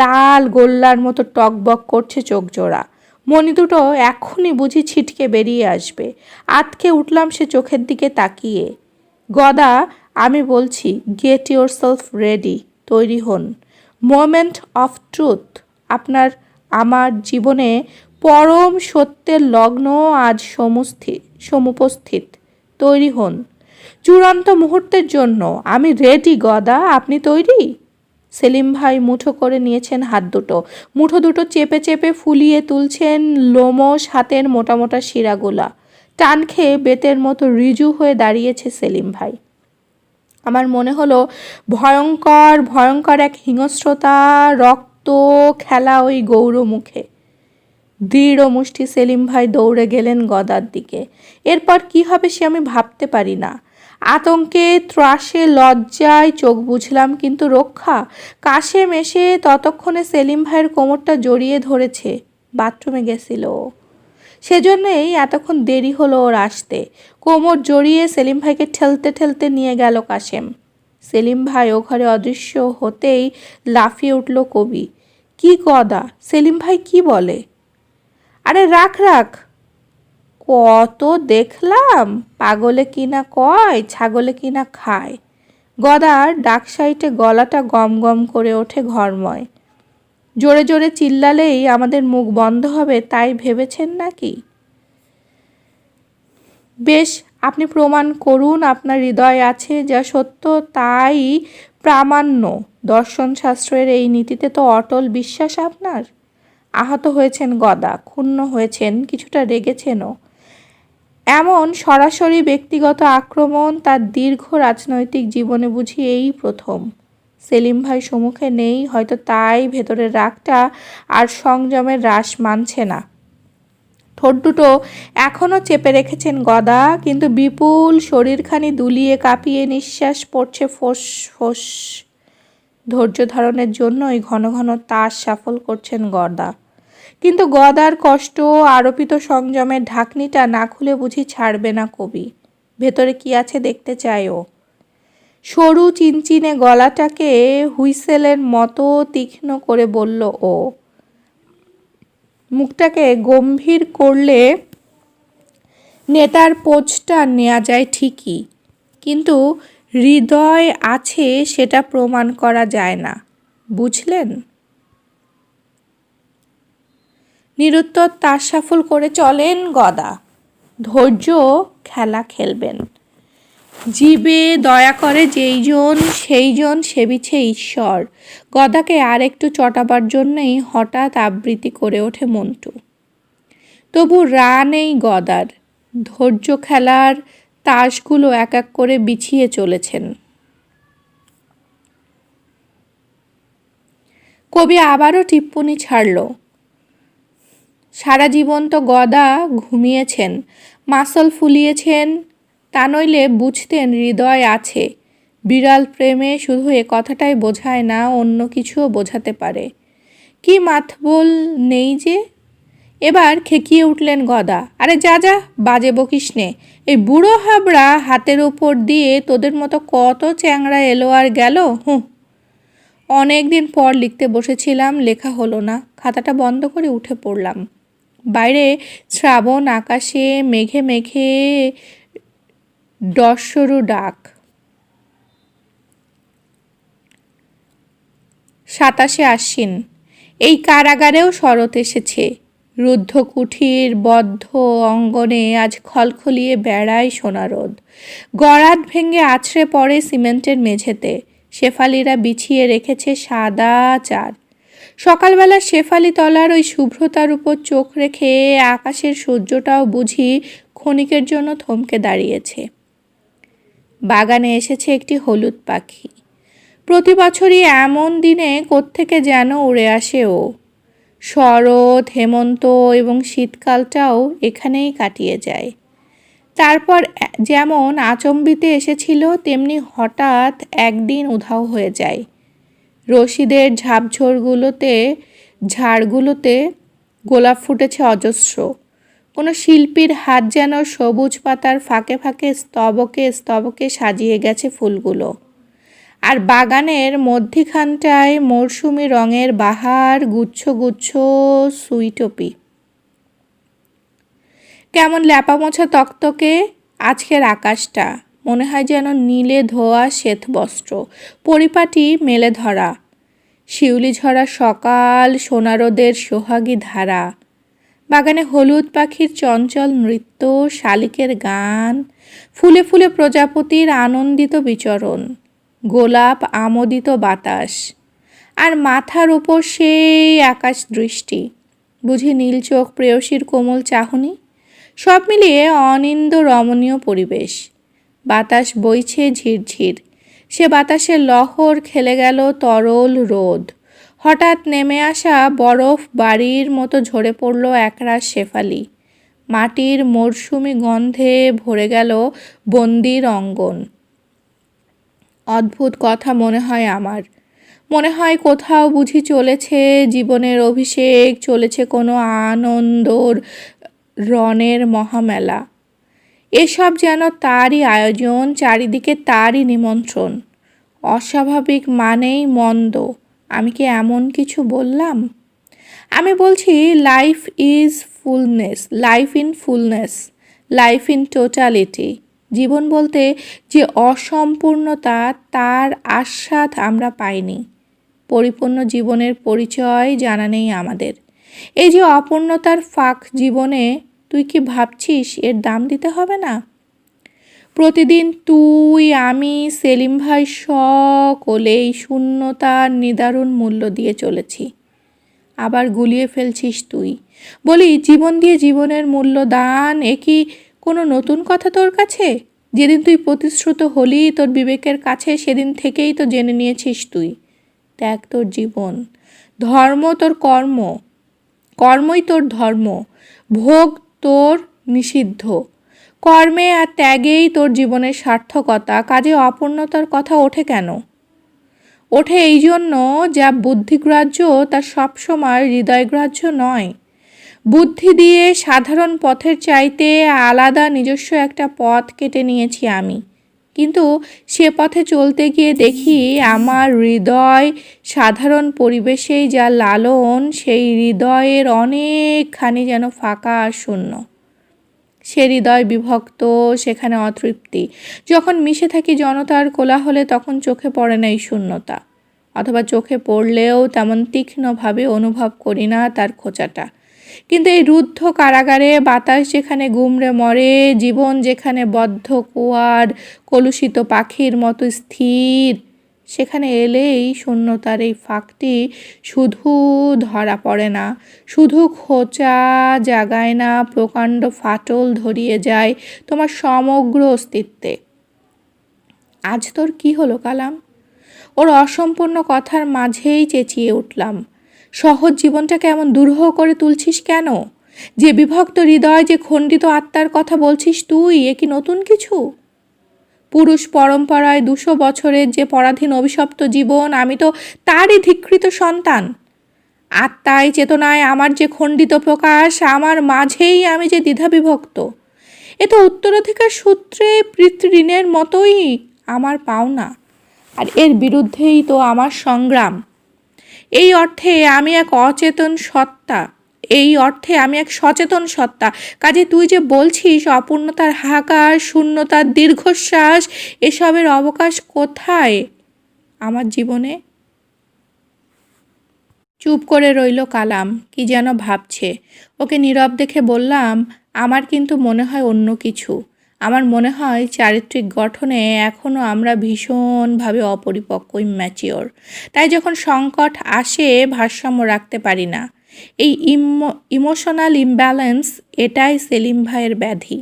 Speaker 1: লাল গোল্লার মতো টকবক করছে চোখ জোড়া। মণি দুটো এক্ষুনি বুঝি ছিটকে বেরিয়ে আসবে। আতকে উঠলাম সে চোখের দিকে তাকিয়ে। গদা, আমি বলছি, গেট ইউর সেলফ রেডি, তৈরি হন। মোমেন্ট অফ ট্রুথ, আপনার আমার জীবনে পরম সত্যের লগ্ন আজ সমুপস্থিত, তৈরি হন। চূড়ান্ত মুহূর্তের জন্য আমি রেডি গদা, আপনি তৈরি? সেলিম ভাই মুঠো করে নিয়েছেন হাত দুটো। মুঠো দুটো চেপে চেপে ফুলিয়ে তুলছেন লোমশ হাতের মোটা মোটা শিরাগুলা। টান খেয়ে বেতের মতো রিজু হয়ে দাঁড়িয়েছে সেলিম ভাই। আমার মনে হলো ভয়ঙ্কর ভয়ঙ্কর এক হিংস্রতা রক্ত খেলা ওই গৌর মুখে। দৃঢ় মুষ্টি সেলিম ভাই দৌড়ে গেলেন গদার দিকে। এরপর কি হবে সে আমি ভাবতে পারি না। আতঙ্কে ত্রাসে লজ্জায় চোখ বুঝলাম, কিন্তু রক্ষা। কাশেম এসে ততক্ষণে সেলিম ভাইয়ের কোমরটা জড়িয়ে ধরেছে। বাথরুমে গেছিল, সেজন্যই এতক্ষণ দেরি হলো ওর আসতে। কোমর জড়িয়ে সেলিম ভাইকে ঠেলতে ঠেলতে নিয়ে গেল কাশেম। সেলিম ভাই ও ঘরে অদৃশ্য হতেই লাফিয়ে উঠল কবি। কি গদা, সেলিম ভাই কি বলে? আরে রাখ রাখ, কত দেখলাম, পাগলে কিনা কয়, ছাগলে কিনা খায়। গদার ডাক সাইটে গলাটা গম গম করে ওঠে ঘরময়। জোরে জোরে চিল্লালেই আমাদের মুখ বন্ধ হবে তাই ভেবেছেন নাকি? বেশ, আপনি প্রমাণ করুন আপনার হৃদয় আছে যা সত্য তাই প্রামাণ্য। দর্শনশাস্ত্রের এই নীতিতে তো অটল বিশ্বাস আপনার। আহত হয়েছেন গদা, ক্ষুণ্ণ হয়েছেন, কিছুটা রেগেছেনও। এমন সরাসরি ব্যক্তিগত আক্রমণ তার দীর্ঘ রাজনৈতিক জীবনে বুঝি এই প্রথম। সেলিম ভাই সম্মুখে নেই হয়তো, তাই ভেতরের রাগটা আর সংযমের রাশ মানছে না। ঠোঁট দুটো এখনও চেপে রেখেছেন গদা, কিন্তু বিপুল শরীরখানি দুলিয়ে কাঁপিয়ে নিঃশ্বাস পড়ছে ফোঁস ফোঁস। ধৈর্য ধারণের জন্যই ঘন ঘন তাস সাফল করছেন গদা। কিন্তু গদার কষ্ট আরোপিত সংযমের ঢাকনিটা না খুলে বুঝি ছাড়বে না কবি। ভেতরে কি আছে দেখতে চায় ও। সরু চিনচিনে গলাটাকে হুইসেলের মতো তীক্ষ্ণ করে বলল ও। মুখটাকে গম্ভীর করলে নেতার পোজটা নেওয়া যায় ঠিকই, কিন্তু হৃদয় আছে সেটা প্রমাণ করা যায় না, বুঝলেন? নিরুত্তর তার সাফল করে চলেন গদা। ধৈর্য খেলা খেলবেন। জীবে দয়া করে যেইজন সেইজন সেবিছে ঈশ্বর। গদাকে আর একটু চটাবার জন্যই হঠাৎ আবৃত্তি করে ওঠে মন্টু। তবু রা নেই গদার। ধৈর্য খেলার তাসগুলো এক এক করে বিছিয়ে চলেছেন। কবি আবারও টিপ্পনি ছাড়ল। সারা জীবন তো গদা ঘুমিয়েছেন, মাসল ফুলিয়েছেন, তা নইলে বুঝতেন হৃদয় আছে। বিড়াল প্রেমে শুধু এ কথাটাই বোঝায় না, অন্য কিছুও বোঝাতে পারে। কি মাতবল নেই যে। এবার খেকিয়ে উঠলেন গদা। আরে যা যা, বাজে বকিস নে। এই বুড়ো হাবড়া হাতের ওপর দিয়ে তোদের মতো কত চ্যাংড়া এলো আর গেল। অনেক দিন পর লিখতে বসেছিলাম, লেখা হলো না। খাতাটা বন্ধ করে উঠে পড়লাম। বাইরে শ্রাবণ, আকাশে মেঘে মেঘে ডস্বরু ডাক। 27 আশ্বিন। এই কারাগারেও শরৎ এসেছে। রুদ্ধ কুঠির বদ্ধ অঙ্গনে আজ খলখলিয়ে বেড়ায় সোনারোদ। গরাদ ভেঙে আছড়ে পড়ে সিমেন্টের মেঝেতে। শেফালিরা বিছিয়ে রেখেছে সাদা চার। সকালবেলা শেফালি তলার ওই শুভ্রতার উপর চোখ রেখে আকাশের সূর্যটাও বুঝি ক্ষণিকের জন্য থমকে দাঁড়িয়েছে। বাগানে এসেছে একটি হলুদ পাখি। প্রতি বছরই এমন দিনে কোত্থেকে যেন উড়ে আসে ও। শরৎ, হেমন্ত এবং শীতকালটাও এখানেই কাটিয়ে যায়। তারপর যেমন আচম্বিতে এসেছিল, তেমনি হঠাৎ একদিন উধাও হয়ে যায়। রশিদের ঝাড়গুলোতে গোলাপ ফুটেছে অজস্র। কোনো শিল্পীর হাত যেন সবুজ পাতার ফাঁকে ফাঁকে স্তবকে স্তবকে সাজিয়ে গেছে ফুলগুলো। আর বাগানের মধ্যিখানটায় মরশুমি রঙের বাহার, গুচ্ছ গুচ্ছ সুইটপি। কেমন ল্যাপামোছা তকতকে আজকের আকাশটা, মনে হয় যেন নীলে ধোয়া শ্বেতবস্ত্র, পরিপাটি মেলে ধরা। শিউলি ঝরা সকাল, সোনারোদের সোহাগী ধারা, বাগানে হলুদ পাখির চঞ্চল নৃত্য, শালিকের গান, ফুলে ফুলে প্রজাপতির আনন্দিত বিচরণ, গোলাপ আমোদিত বাতাস, আর মাথার ওপর সেই আকাশ দৃষ্টি, বুঝি নীল চোখ প্রেয়সীর কোমল চাহনি। সব মিলিয়ে অনিন্দ্য রমণীয় পরিবেশ। বাতাস বইছে ঝিরঝির, সে বাতাসের লহর খেলে গেল তরল রোদ। হঠাৎ নেমে আসা বরফ বাড়ির মতো ঝরে পড়ল একরাশ শেফালি। মাটির মরশুমি গন্ধে ভরে গেল বন্দির অঙ্গন। অদ্ভুত কথা মনে হয় আমার। মনে হয় কোথাও বুঝি চলেছে জীবনের অভিষেক, চলেছে কোনো আনন্দর রণের মহামেলা। এসব যেন তারই আয়োজন, চারিদিকে তারই নিমন্ত্রণ। অস্বাভাবিক মানেই মন্দ, আমি কি এমন কিছু বললাম? আমি বলছি life is fullness, life in fullness, life in totality. জীবন বলতে যে অসম্পূর্ণতা, তার আস্বাদ আমরা পাইনি। পরিপূর্ণ জীবনের পরিচয় জানা নেই আমাদের। এই যে অপূর্ণতার ফাঁক জীবনে, তুই কি ভাবছিস এর দাম দিতে হবে না? প্রতিদিন তুই, আমি, সেলিম ভাই সকলেই শূন্যতার নিদারুণ মূল্য দিয়ে চলেছি। আবার গুলিয়ে ফেলছিস তুই। বলি, জীবন দিয়ে জীবনের মূল্য দান, এ কি কোনো নতুন কথা তোর কাছে? যেদিন তুই প্রতিশ্রুত হলি তোর বিবেকের কাছে, সেদিন থেকেই তো জেনে নিয়েছিস তুই। ত্যাগ তোর জীবন, ধর্ম তোর কর্ম, কর্মই তোর ধর্ম, ভোগ তোর নিষিদ্ধ। কর্মে আর ত্যাগেই তোর জীবনের সার্থকতা। কাজে অপূর্ণতার কথা ওঠে কেন? ওঠে এই জন্য, যা বুদ্ধিগ্রাহ্য তা সবসময় হৃদয়গ্রাহ্য নয়। বুদ্ধি দিয়ে সাধারণ পথের চাইতে আলাদা নিজস্ব একটা পথ কেটে নিয়েছি আমি। কিন্তু সে পথে চলতে গিয়ে দেখি আমার হৃদয় সাধারণ পরিবেশেই যা লালন, সেই হৃদয়ের অনেকখানি যেন ফাঁকা আর শূন্য। সে হৃদয় বিভক্ত, সেখানে অতৃপ্তি। যখন মিশে থাকি জনতার কোলাহলে, তখন চোখে পড়ে না এই শূন্যতা, অথবা চোখে পড়লেও তেমন তীক্ষ্ণভাবে অনুভব করি না তার খোঁচাটা। কিন্তু এই রুদ্ধ কারাগারে বাতাস যেখানে গুমড়ে মরে, জীবন যেখানে বদ্ধ কুয়ার কলুষিত পাখির মতো স্থির, সেখানে এলেই শূন্যতার এই ফাঁকটি শুধু ধরা পড়ে না, শুধু খোঁচা জাগায় না, প্রকাণ্ড ফাটল ধরিয়ে যায় তোমার সমগ্র অস্তিত্বে। আজ তোর কি হলো কালাম? ওর অসম্পূর্ণ কথার মাঝেই চেঁচিয়ে উঠলাম, সহজ জীবনটাকে এমন দুরূহ করে তুলছিস কেন? যে বিভক্ত হৃদয়, যে খণ্ডিত আত্মার কথা বলছিস তুই, এ কি নতুন কিছু? পুরুষ পরম্পরায় 200 বছরের যে পরাধীন অভিশপ্ত জীবন, আমি তো তারই ধিক্কৃত সন্তান। আত্মায় চেতনায় আমার যে খণ্ডিত প্রকাশ, আমার মাঝেই আমি যে দ্বিধাবিভক্ত। এ তো উত্তরাধিকার সূত্রে পিতৃঋণের মতোই আমার পাওনা, আর এর বিরুদ্ধেই তো আমার সংগ্রাম। এই অর্থে আমি এক অচেতন সত্তা, এই অর্থে আমি এক সচেতন সত্তা। কাজে তুই যে বলছিস অপূর্ণতার হাহাকার, শূন্যতার দীর্ঘশ্বাস, এসবের অবকাশ কোথায় আমার জীবনে? চুপ করে রইল কালাম, কি যেন ভাবছে। ওকে নীরব দেখে বললাম, আমার কিন্তু মনে হয় অন্য কিছু। আমার মনে হয় চারিত্রিক গঠনে এখনও আমরা ভীষণভাবে অপরিপক্ক, ইম্যাচিওর। তাই যখন সংকট আসে ভারসাম্য রাখতে পারি না। এই ইমোশনাল ইমব্যালেন্স, এটাই সেলিম ভাইয়ের ব্যাধি।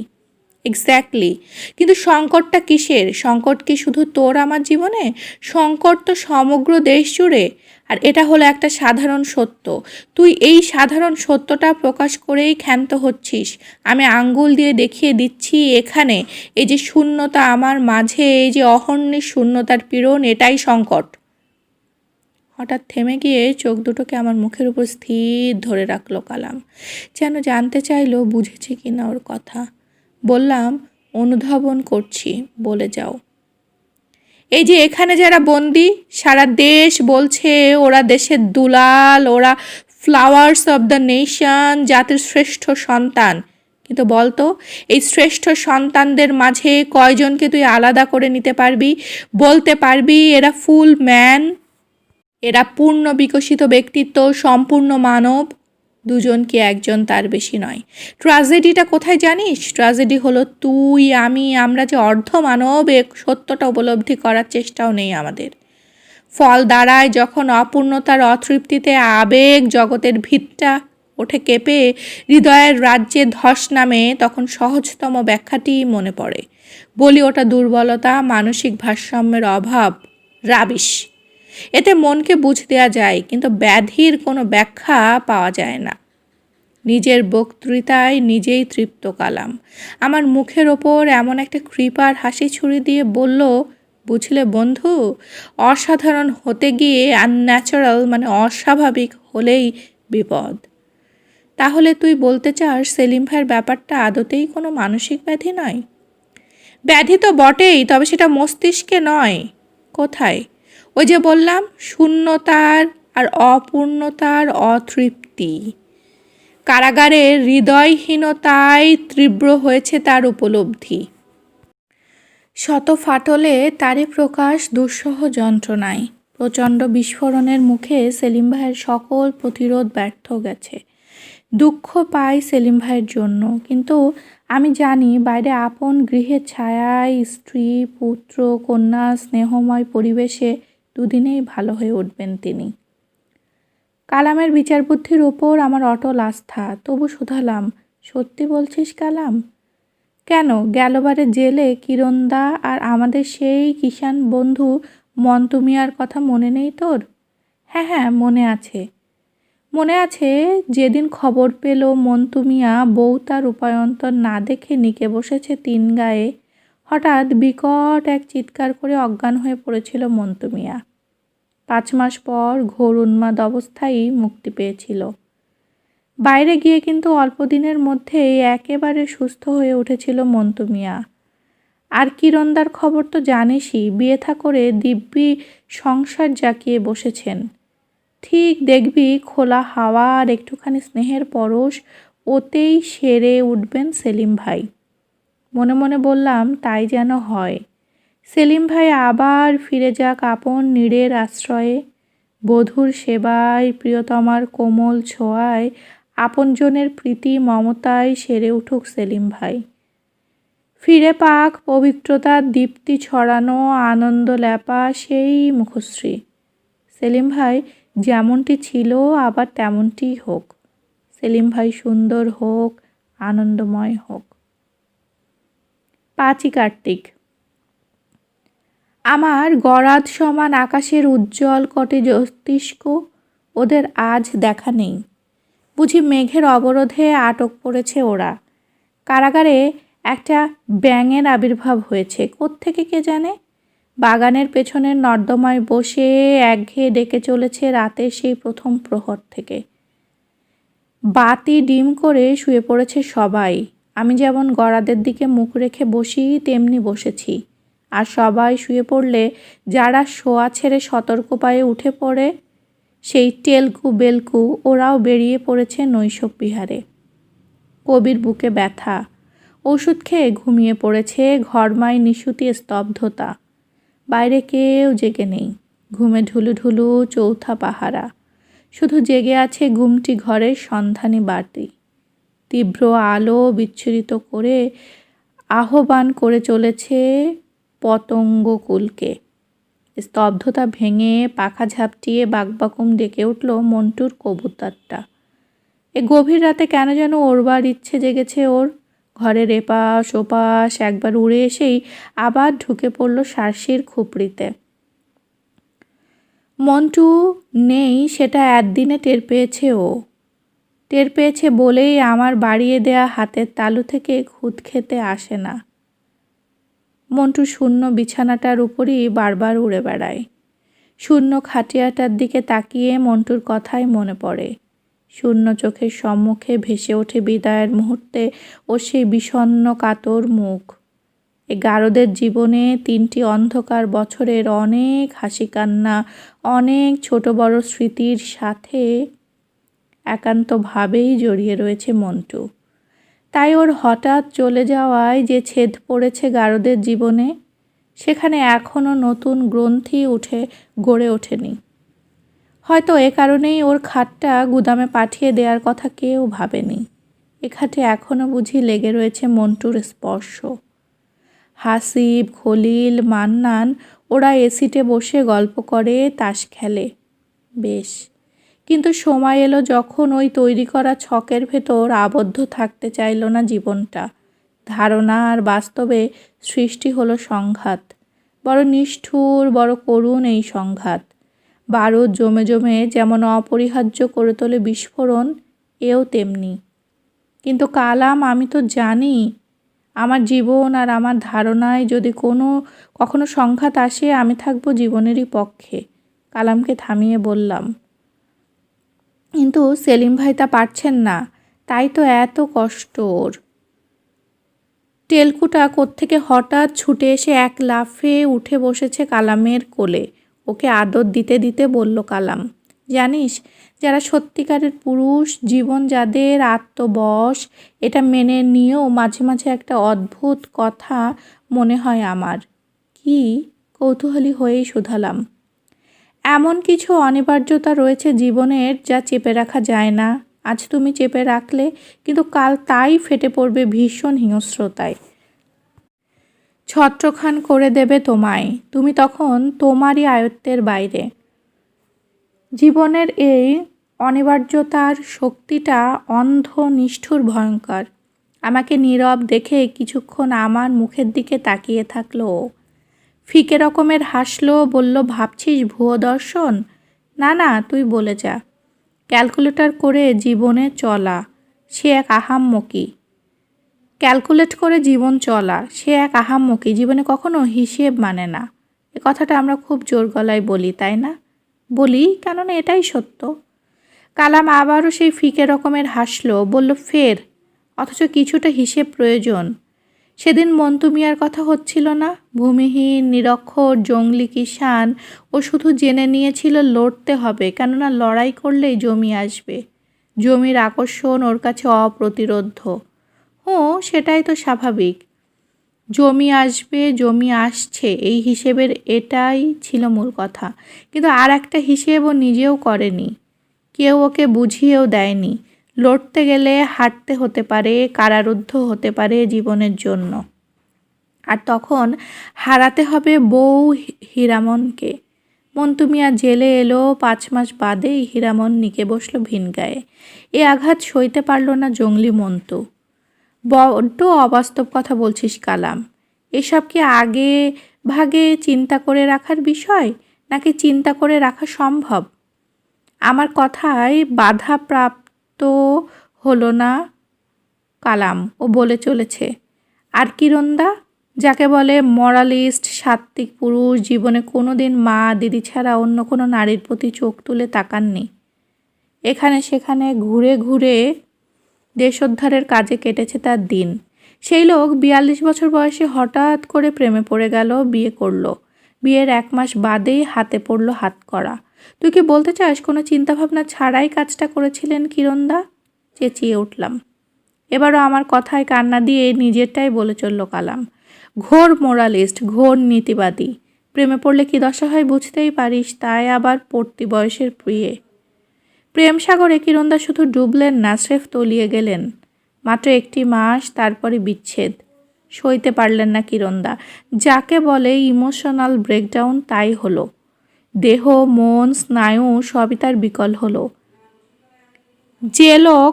Speaker 1: এক্স্যাক্টলি। কিন্তু সংকটটা কিসের? সংকট কি শুধু তোর আমার জীবনে? সংকট তো সমগ্র দেশ জুড়ে। আর এটা হলো একটা সাধারণ সত্য। তুই এই সাধারণ সত্যটা প্রকাশ করেই ক্ষান্ত হচ্ছিস। আমি আঙ্গুল দিয়ে দেখিয়ে দিচ্ছি, এখানে এই যে শূন্যতা আমার মাঝে, এই যে অহর্নিশ শূন্যতার পীড়ন, এটাই সংকট। হঠাৎ থেমে গিয়ে চোখ দুটোকে আমার মুখের উপর স্থির ধরে রাখলো কালাম, যেন জানতে চাইলো বুঝেছি কিনা ওর কথা। বললাম, অনুধাবন করছি, বলে যাও। এই যে এখানে যারা বন্দি, সারা দেশ বলছে ওরা দেশের দুলাল, ওরা ফ্লাওয়ার্স অব দ্য নেশন, জাতির শ্রেষ্ঠ সন্তান। কিন্তু বলতো, এই শ্রেষ্ঠ সন্তানদের মাঝে কয়জনকে তুই আলাদা করে নিতে পারবি, বলতে পারবি এরা ফুল ম্যান, এরা পূর্ণ বিকশিত ব্যক্তিত্ব, সম্পূর্ণ মানব? দুজন কি একজন, তার বেশি নয়। ট্র্যাজেডিটা কোথায় জানিস? ট্র্যাজেডি হলো তুই, আমি, আমরা যে অর্ধ মানব, এ সত্যটা উপলব্ধি করার চেষ্টাও নেই আমাদের। ফল দাঁড়ায় যখন অপূর্ণতার অতৃপ্তিতে আবেগ জগতের ভিতটা ওঠে কেঁপে, হৃদয়ের রাজ্যে ধস নামে, তখন সহজতম ব্যাখ্যাটিই মনে পড়ে। বলি ওটা দুর্বলতা, মানসিক ভারসাম্যের অভাব, রাবিশ। এতে মনকে বুঝ দেওয়া যায়, কিন্তু ব্যাধির কোনো ব্যাখ্যা পাওয়া যায় না। নিজের বক্তৃতায় নিজেই তৃপ্ত কালাম আমার মুখের ওপর এমন একটা কৃপার হাসি ছুরি দিয়ে বলল, বুঝলে বন্ধু, অসাধারণ হতে গিয়ে আনন্যাচারাল মানে অস্বাভাবিক হলেই বিপদ। তাহলে তুই বলতে চাস সেলিম ভাইয়ের ব্যাপারটা আদতেই কোনো মানসিক ব্যাধি নয়? ব্যাধি তো বটেই, তবে সেটা মস্তিষ্কে নয়। কোথায়? ওই যে বললাম, শূন্যতার আর অপূর্ণতার অতৃপ্তি। কারাগারের হৃদয়হীনতায় তীব্র হয়েছে তার উপলব্ধি। শত ফাটলে তারই প্রকাশ দুঃসহ যন্ত্রণায়। প্রচণ্ড বিস্ফোরণের মুখে সেলিম ভাইয়ের সকল প্রতিরোধ ব্যর্থ গেছে। দুঃখ পাই সেলিম ভাইয়ের জন্য, কিন্তু আমি জানি বাইরে আপন গৃহের ছায়ায় স্ত্রী, পুত্র, কন্যা, স্নেহময় পরিবেশে দুদিনেই ভালো হয়ে উঠবেন তিনি। কালামের বিচার বুদ্ধির ওপর আমার অটল আস্থা, তবু শুধালাম, সত্যি বলছিস কালাম? কেন, গেলবারে জেলে কিরণদা আর আমাদের সেই কিষাণ বন্ধু মন্টু মিয়ার কথা মনে নেই তোর? হ্যাঁ হ্যাঁ, মনে আছে। মনে আছে যেদিন খবর পেল মন্টু মিয়া বউ তার উপায়ন্তর না দেখে নিকে বসেছে তিন গায়ে, হঠাৎ বিকট এক চিৎকার করে অজ্ঞান হয়ে পড়েছিল মন্টু মিয়া। 5 মাস পর ঘোর উন্মাদ অবস্থায় মুক্তি পেয়েছিল। বাইরে গিয়ে কিন্তু অল্প দিনের মধ্যেই একেবারে সুস্থ হয়ে উঠেছিল মন্টু মিয়া। আর কিরণদার খবর তো জানিসই, বিয়ে থা করে দিব্যি সংসার জাকিয়ে বসেছেন। ঠিক দেখবি খোলা হাওয়া আর একটুখানি স্নেহের পরশ, ওতেই সেরে উঠবেন সেলিম ভাই। মনে মনে বললাম, তাই যেন হয়। সেলিম ভাই আবার ফিরে যাক আপন নীড়ের আশ্রয়ে, বধূর সেবায়, প্রিয়তমার কোমল ছোঁয়ায়, আপনজনের প্রীতি মমতায় সেরে উঠুক সেলিম ভাই। ফিরে পাক পবিত্রতার দীপ্তি ছড়ানো, আনন্দ ল্যাপা সেই মুখশ্রী। সেলিম ভাই যেমনটি ছিল আবার তেমনটিই হোক। সেলিম ভাই সুন্দর হোক, আনন্দময় হোক। 5ই কার্তিক। আমার গরাদ সমান আকাশের উজ্জ্বল কটে জ্যোতিষ্ক, ওদের আজ দেখা নেই। বুঝি মেঘের অবরোধে আটক পড়েছে ওরা। কারাগারে একটা ব্যাঙের আবির্ভাব হয়েছে, কোত্থেকে কে জানে। বাগানের পেছনের নর্দমায় বসে একঘেয়ে ডেকে চলেছে রাতের সেই প্রথম প্রহর থেকে। বাতি ডিম করে শুয়ে পড়েছে সবাই। আমি যেমন গরাদের দিকে মুখ রেখে বসি, তেমনি বসেছি। আর সবাই শুয়ে পড়লে যারা শোয়া ছেড়ে সতর্ক পায়ে উঠে পড়ে, সেই টেলকু বেলকু, ওরাও বেরিয়ে পড়েছে নৈশক বিহারে। কবির বুকে ব্যথা, ওষুধ খেয়ে ঘুমিয়ে পড়েছে। ঘরমাই নিশুতি স্তব্ধতা, বাইরে কেউ জেগে নেই। ঘুমে ঢুলু ঢুলু চৌথা পাহারা, শুধু জেগে আছে ঘুমটি ঘরের সন্ধানী বাতি। তীব্র আলো বিচ্ছুরিত করে আহ্বান করে চলেছে পতঙ্গকুলকে। স্তব্ধতা ভেঙে পাখা ঝাপটিয়ে বাকবাকুম ডেকে উঠল মন্টুর কবুতরটা। এ গভীর রাতে কেন যেন ওড়বার ইচ্ছে জেগেছে ওর। ঘরের এপাশ ওপাশ একবার উড়ে এসেই আবার ঢুকে পড়ল শার্শির খুপড়িতে। মন্টু নেই সেটা একদিনে টের পেয়েছে ও। টের পেয়েছে বলেই আমার বাড়িয়ে দেয়া হাতের তালু থেকে খুদ খেতে আসে না। মন্টু শূন্য বিছানাটার উপরই বারবার উড়ে বেড়ায়। শূন্য খাটিয়াটার দিকে তাকিয়ে মন্টুর কথাই মনে পড়ে। শূন্য চোখের সম্মুখে ভেসে ওঠে বিদায়ের মুহূর্তে ও সেই বিষণ্ণ কাতর মুখ। এ গারদের জীবনে 3টি অন্ধকার বছরের অনেক হাসি কান্না, অনেক ছোট বড় স্মৃতির সাথে একান্তভাবেই জড়িয়ে রয়েছে মন্টু। তাই ওর হঠাৎ চলে যাওয়ায় যে ছেদ পড়েছে গারদের জীবনে, সেখানে এখনও নতুন গ্রন্থি গড়ে ওঠেনি। হয়তো এ কারণেই ওর খাটটা গুদামে পাঠিয়ে দেওয়ার কথা কেউ ভাবেনি। এ খাটে এখনও বুঝি লেগে রয়েছে মন্টুর স্পর্শ। হাসিব, খলিল, মান্নান ওরা এসিটে বসে গল্প করে, তাস খেলে। বেশ, কিন্তু সময় এলো যখন ওই তৈরি করা ছকের ভেতর আবদ্ধ থাকতে চাইল না জীবনটা। ধারণা আর বাস্তবে সৃষ্টি হলো সংঘাত। বড় নিষ্ঠুর, বড় করুণ এই সংঘাত। বারুদ জমে জমে যেমন অপরিহার্য করে তোলে বিস্ফোরণ, এও তেমনি। কিন্তু কালাম, আমি তো জানি আমার জীবন আর আমার ধারণায় যদি কখনো সংঘাত আসে, আমি থাকবো জীবনেরই পক্ষে। কালামকে থামিয়ে বললাম, কিন্তু সেলিম ভাই তা পারছেন না, তাই তো এত কষ্ট ওর। টেলকুটা কোত্থেকে হঠাৎ ছুটে এসে এক লাফে উঠে বসেছে কালামের কোলে। ওকে আদর দিতে দিতে বলল কালাম, জানিস, যারা সত্যিকারের পুরুষ, জীবন যাদের আত্মবশ, এটা মেনে নিয়েও মাঝে মাঝে একটা অদ্ভুত কথা মনে হয় আমার। কি? কৌতূহলী হয়েই শুধালাম। এমন কিছু অনিবার্যতা রয়েছে জীবনের যা চেপে রাখা যায় না। আজ তুমি চেপে রাখলে, কিন্তু কাল তাই ফেটে পড়বে ভীষণ হিংস্রতায়। ছত্রখান করে দেবে তোমায়। তুমি তখন তোমারই আয়ত্তের বাইরে। জীবনের এই অনিবার্যতার শক্তিটা অন্ধ, নিষ্ঠুর, ভয়ঙ্কর। আমাকে নীরব দেখে কিছুক্ষণ আমার মুখের দিকে তাকিয়ে থাকলো। ফিকে রকমের হাসলো, বলল, ভাবছিস ভুয়ো দর্শন? না না, তুই বলে যা। ক্যালকুলেটর করে জীবনে চলা সে এক আহাম্মকি। ক্যালকুলেট করে জীবন চলা সে এক আহাম্মকি। জীবনে কখনো হিসেব মানে না। এ কথাটা আমরা খুব জোর গলায় বলি, তাই না? বলি, কেননা এটাই সত্য। কালাম আবারও সেই ফিকে রকমের হাসলো, বলল, ফের, অথচ কিছুটা হিসেব প্রয়োজন। সেদিন মন্টু মিয়ার কথা হচ্ছিল না? ভূমিহীন, নিরক্ষর, জঙ্গলি কিষাণ। ও শুধু জেনে নিয়েছিল লড়তে হবে, কেননা লড়াই করলেই জমি আসবে। জমির আকর্ষণ ওর কাছে অপ্রতিরোধ্য। সেটাই তো স্বাভাবিক। জমি আসবে, জমি আসছে, এই হিসেবের এটাই ছিল মূল কথা। কিন্তু আর একটা হিসেব ও নিজেও করেনি, কেউ ওকে বুঝিয়েও দেয়নি। লড়তে গেলে হাঁটতে হতে পারে, কারারুদ্ধ হতে পারে জীবনের জন্য। আর তখন হারাতে হবে বউ হীরামনকে। মন্টু মিয়া জেলে এলো 5 মাস বাদেই হীরামন নিকে বসল ভিনগায়ে। এ আঘাত সইতে পারল না জঙ্গলি মন্টু। বড্ড অবাস্তব কথা বলছিস কালাম। এসব কি আগে ভাগে চিন্তা করে রাখার বিষয়, নাকি চিন্তা করে রাখা সম্ভব? আমার কথায় বাধাপ্রাপ্ত হলো না কালাম। ও বলে চলেছে, আর কিরণদা, যাকে বলে মরালিস্ট, সাত্ত্বিক পুরুষ, জীবনে কোনো দিন মা দিদি ছাড়া অন্য কোনো নারীর প্রতি চোখ তুলে তাকাননি। এখানে সেখানে ঘুরে ঘুরে দেশোদ্ধারের কাজে কেটেছে তার দিন। সেই লোক 42 বছর বয়সে হঠাৎ করে প্রেমে পড়ে গেল, বিয়ে করলো। বিয়ের 1 মাস বাদেই হাতে পড়ল হাতকড়া। তুই কি বলতে চাস কোনো চিন্তাভাবনা ছাড়াই কাজটা করেছিলেন কিরণদা? চেঁচিয়ে উঠলাম। এবারও আমার কথায় কান্না দিয়ে নিজেরটাই বলে চলল কালাম। ঘোর মোরালিস্ট, ঘোর নীতিবাদী। প্রেমে পড়লে কি দশা হয় বুঝতেই পারিস, তাই আবার পড়তি বয়সের প্রিয়ে। প্রেম সাগরে কিরণদা শুধু ডুবলেন না, স্রেফ তলিয়ে গেলেন। মাত্র 1টি মাস, তারপরে বিচ্ছেদ। সইতে পারলেন না কিরণদা। যাকে বলে ইমোশনাল ব্রেকডাউন, তাই হলো। দেহ, মন, স্নায়ু সবই তার বিকল হলো। যে লোক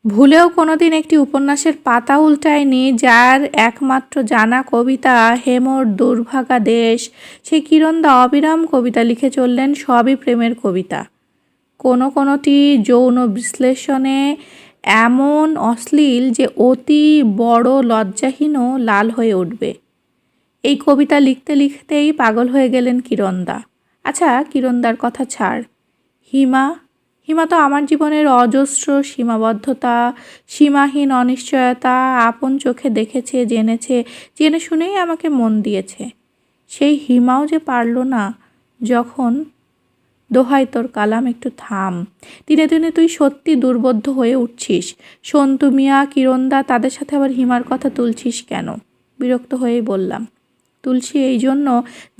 Speaker 1: ভুলেও কোনোদিন একটি উপন্যাসের পাতা উল্টায়নি, যার একমাত্র জানা কবিতা হেমর দুর্ভাগা দেশ, সে কিরণদা অবিরাম কবিতা লিখে চললেন, সবই প্রেমের কবিতা। কোনোটি যৌন বিশ্লেষণে এমন অশ্লীল যে অতি বড় লজ্জাহীনও লাল হয়ে উঠবে। এই কবিতা লিখতে লিখতেই পাগল হয়ে গেলেন কিরণদা। আচ্ছা কিরণদার কথা ছাড়, হিমা হিমা তো আমার জীবনের অজস্র সীমাবদ্ধতা, সীমাহীন অনিশ্চয়তা আপন চোখে দেখেছে, জেনেছে, জেনে শুনেই আমাকে মন দিয়েছে। সেই হিমাও যে পারল না যখন। দোহাই তোর কালাম, একটু থাম। দিনে দিনে তুই সত্যি দুর্বোধ্য হয়ে উঠছিস। সন্তু মিয়া, কিরণদা, তাদের সাথে আবার হিমার কথা তুলছিস কেন? বিরক্ত হয়েই বললাম, তুলছি এই জন্য,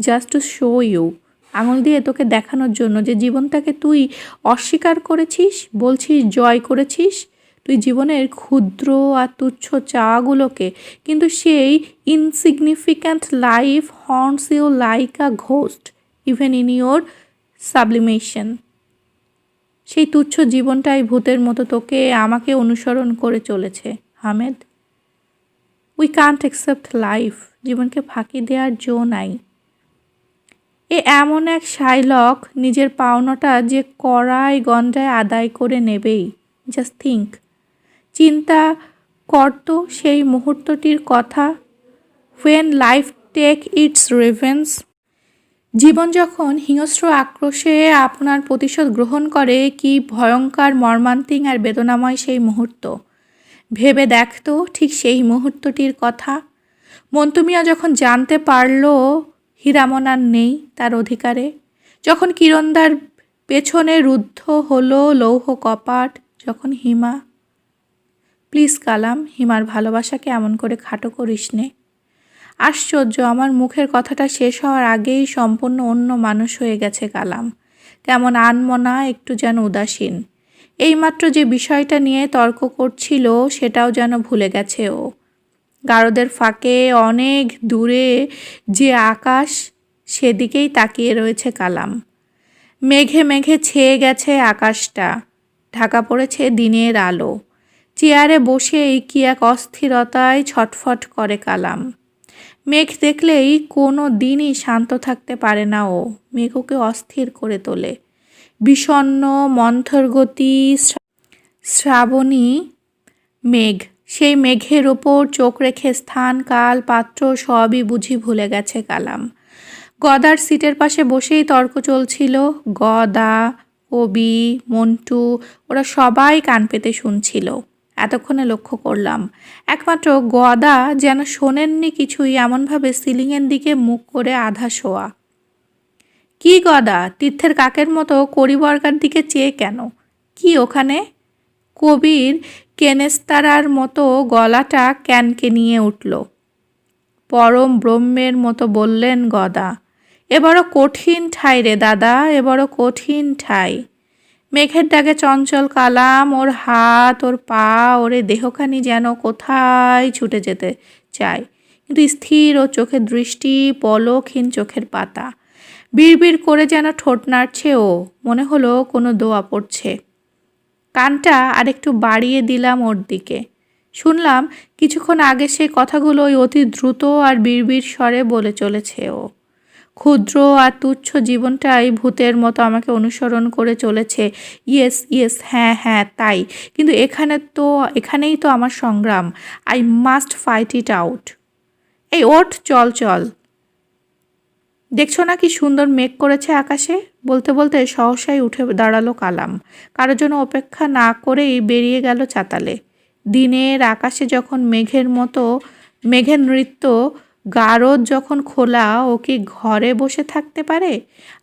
Speaker 1: জাস্ট টু শো ইউ, আঙুল দিয়ে তোকে দেখানোর জন্য যে জীবনটাকে তুই অস্বীকার করেছিস, বলছিস জয় করেছিস। তুই জীবনের ক্ষুদ্র আর তুচ্ছ চাওয়াগুলোকে, কিন্তু সেই ইনসিগনিফিক্যান্ট লাইফ হর্নস you like a ghost even in your sublimation. সেই তুচ্ছ জীবনটাই ভূতের মতো তোকে আমাকে অনুসরণ করে চলেছে Hamed. We can't accept life. জীবনকে ফাঁকি দেওয়ার জো নাই। এ এমন এক শাইলক, নিজের পাওনাটা যে কড়াই গন্ডায় আদায় করে নেবেই। জাস্ট থিঙ্ক, চিন্তা করতো সেই মুহূর্তটির কথা, when life take its revenge. জীবন যখন হিংস্র আক্রোশে আপনার প্রতিশোধ গ্রহণ করে, কি ভয়ঙ্কর, মর্মান্তিক আর বেদনাময় সেই মুহূর্ত। ভেবে দেখতো ঠিক সেই মুহূর্তটির কথা। মন্টু মিয়া যখন জানতে পারল হীরামন আর নেই তার অধিকারে, যখন কিরণদার পেছনে রুদ্ধ হলো লৌহ কপাট, যখন হিমা। প্লিজ কালাম, হিমার ভালোবাসাকে এমন করে খাটো করিস নে। আশ্চর্য, আমার মুখের কথাটা শেষ হওয়ার আগেই সম্পূর্ণ অন্য মানুষ হয়ে গেছে কালাম। কেমন আনমনা, একটু যেন উদাসীন। এইমাত্র যে বিষয়টা নিয়ে তর্ক করছিল সেটাও যেন ভুলে গেছে ও। গারদের ফাঁকে অনেক দূরে যে আকাশ, সেদিকেই তাকিয়ে রয়েছে কালাম। মেঘে মেঘে ছেয়ে গেছে আকাশটা, ঢাকা পড়েছে দিনের আলো। চেয়ারে বসেই কি এক অস্থিরতায় ছটফট করে কালাম। মেঘ দেখলেই কোনো দিনই শান্ত থাকতে পারে না ও। মেঘ ওকে অস্থির করে তোলে। বিষণ্ণ মন্থরগতি শ্রাবণী মেঘ, সেই মেঘের ওপর চোখ রেখে স্থান কাল পাত্র সবই বুঝি ভুলে গেছে কালাম। গদার সিটের পাশে বসেই তর্ক চলছিল। গদা, কবি, মন্টু, ওরা সবাই কান পেতে শুনছিল। এতক্ষণে লক্ষ্য করলাম একমাত্র গদা যেন শোনেননি কিছুই, এমনভাবে সিলিংয়ের দিকে মুখ করে আধা শোয়া। কি গদা, তীর্থের কাকের মতো কড়িবর্গার দিকে চেয়ে কেন? কি ওখানে? কবির কেনেস্তারার মতো গলাটা ক্যানকে নিয়ে উঠল। পরম ব্রহ্মের মতো বললেন গদা, এবারও কঠিন ঠাই রে দাদা, এবারও কঠিন ঠাই। মেঘের ডাকে চঞ্চল কালাম, ওর হাত, ওর পা, ওর দেহখানি যেন কোথায় ছুটে যেতে চায়, কিন্তু স্থির ও চোখের দৃষ্টি পলকহীন চোখের পাতা। বিড়বিড় করে যেন ঠোঁট নাড়ছে ও, মনে হলো কোনো দোয়া পড়ছে। কানটা আরেকটু বাড়িয়ে দিলাম ওর দিকে। শুনলাম কিছুক্ষণ আগে সেই কথাগুলো ওই অতি দ্রুত আর বিড়বিড় স্বরে বলে চলেছে ও। ক্ষুদ্র আর তুচ্ছ জীবনটাই ভূতের মতো আমাকে অনুসরণ করে চলেছে। ইয়েস ইয়েস, হ্যাঁ হ্যাঁ তাই, কিন্তু এখানেই তো আমার সংগ্রাম। I must fight it out. এই ওঠ, চল চল। দেখছো না কি সুন্দর মেঘ করেছে আকাশে? বলতে বলতে সহসাই উঠে দাঁড়ালো কালাম। কারোর জন্য অপেক্ষা না করেই বেরিয়ে গেল চাতালে। দিনের আকাশে যখন মেঘের নৃত্য, গারদ যখন খোলা, ও কি ঘরে বসে থাকতে পারে?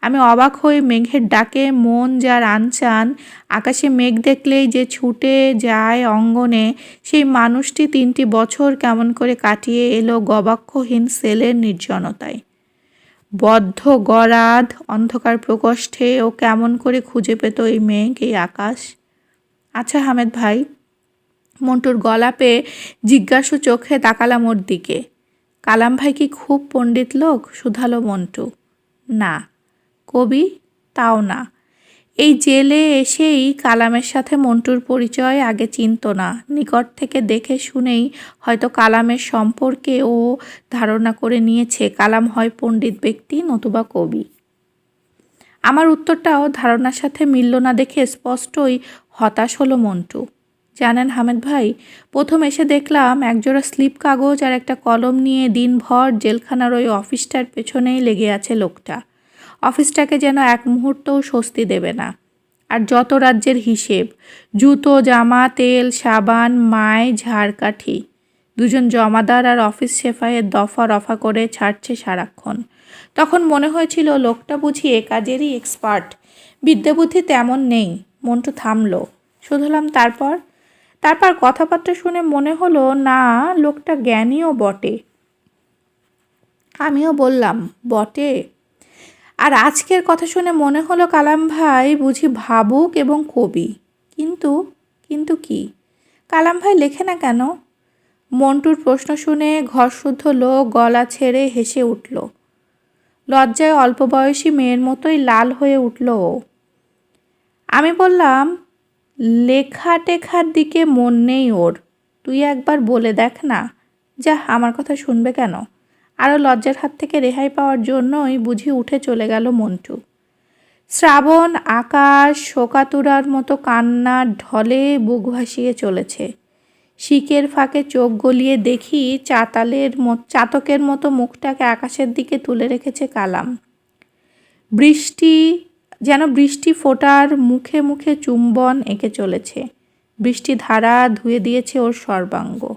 Speaker 1: আমি অবাক হয়ে মেঘের ডাকে মন যার আনচান, আকাশে মেঘ দেখলেই যে ছুটে যায় অঙ্গনে, সেই মানুষটি 3টি বছর কেমন করে কাটিয়ে এলো গবাক্ষহীন সেলের নির্জনতায়। বদ্ধ গরাদ অন্ধকার প্রকোষ্ঠে ও কেমন করে খুঁজে পেত এই মেঘ, এই আকাশ? আচ্ছা হামেদ ভাই, মন্টুর গলা পেয়ে জিজ্ঞাসু চোখে তাকালাম ওর দিকে। কালাম ভাই কি খুব পণ্ডিত লোক? শুধালো মন্টু। না। কবি? তাও না। এই জেলে এসেই কালামের সাথে মন্টুর পরিচয় আগে চিনত না। নিকট থেকে দেখে শুনেই হয়তো কালামের সম্পর্কে ও ধারণা করে নিয়েছে কালাম হয় পণ্ডিত ব্যক্তি নতুবা কবি। আমার উত্তরটাও ধারণার সাথে মিলল না দেখে স্পষ্টই হতাশ হলো মন্টু। জানেন হামেদ ভাই, প্রথম এসে দেখলাম একজোড়া স্লিপ কাগজ আর একটা কলম নিয়ে দিনভর জেলখানার ওই অফিসটার পেছনেই লেগে আছে লোকটা। অফিসটাকে যেন এক মুহূর্তও স্বস্তি দেবে না। আর যত রাজ্যের হিসেব, জুতো, জামা, তেল, সাবান, মায়, ঝাড়কাঠি, দুজন জমাদার আর অফিস সেফাইয়ের দফা রফা করে ছাড়ছে সারাক্ষণ। তখন মনে হয়েছিল লোকটা বুঝি এ কাজেরই এক্সপার্ট। বিদ্যাবুদ্ধি তেমন নেই। মন্টু থামল। শুধলাম তারপর কথাবার্তা শুনে মনে হলো না, লোকটা জ্ঞানীও বটে। আমিও বললাম, বটে। আর আজকের কথা শুনে মনে হলো কালাম ভাই বুঝি ভাবুক এবং কবি। কিন্তু কি? কালাম ভাই লেখে না কেন? মন্টুর প্রশ্ন শুনে ঘরশুদ্ধ লোক গলা ছেড়ে হেসে উঠল। লজ্জায় অল্প বয়সী মেয়ের মতোই লাল হয়ে উঠল ও। আমি বললাম, লেখা টেখার দিকে মন নেই ওর। তুই একবার বলে দেখ না। যা, আমার কথা শুনবে কেন? আরও লজ্জার হাত থেকে রেহাই পাওয়ার জন্যই বুঝি উঠে চলে গেল মন্টু। শ্রাবণ আকাশ শোকাতুরার মতো কান্নার ঢলে বুক ভাসিয়ে চলেছে। শিকের ফাঁকে চোখ গলিয়ে দেখি চাতকের মতো মুখটাকে আকাশের দিকে তুলে রেখেছে কালাম। বৃষ্টি ফোঁটার মুখে মুখে চুম্বন এঁকে চলেছে। বৃষ্টি ধারা ধুয়ে দিয়েছে ওর সর্বাঙ্গ।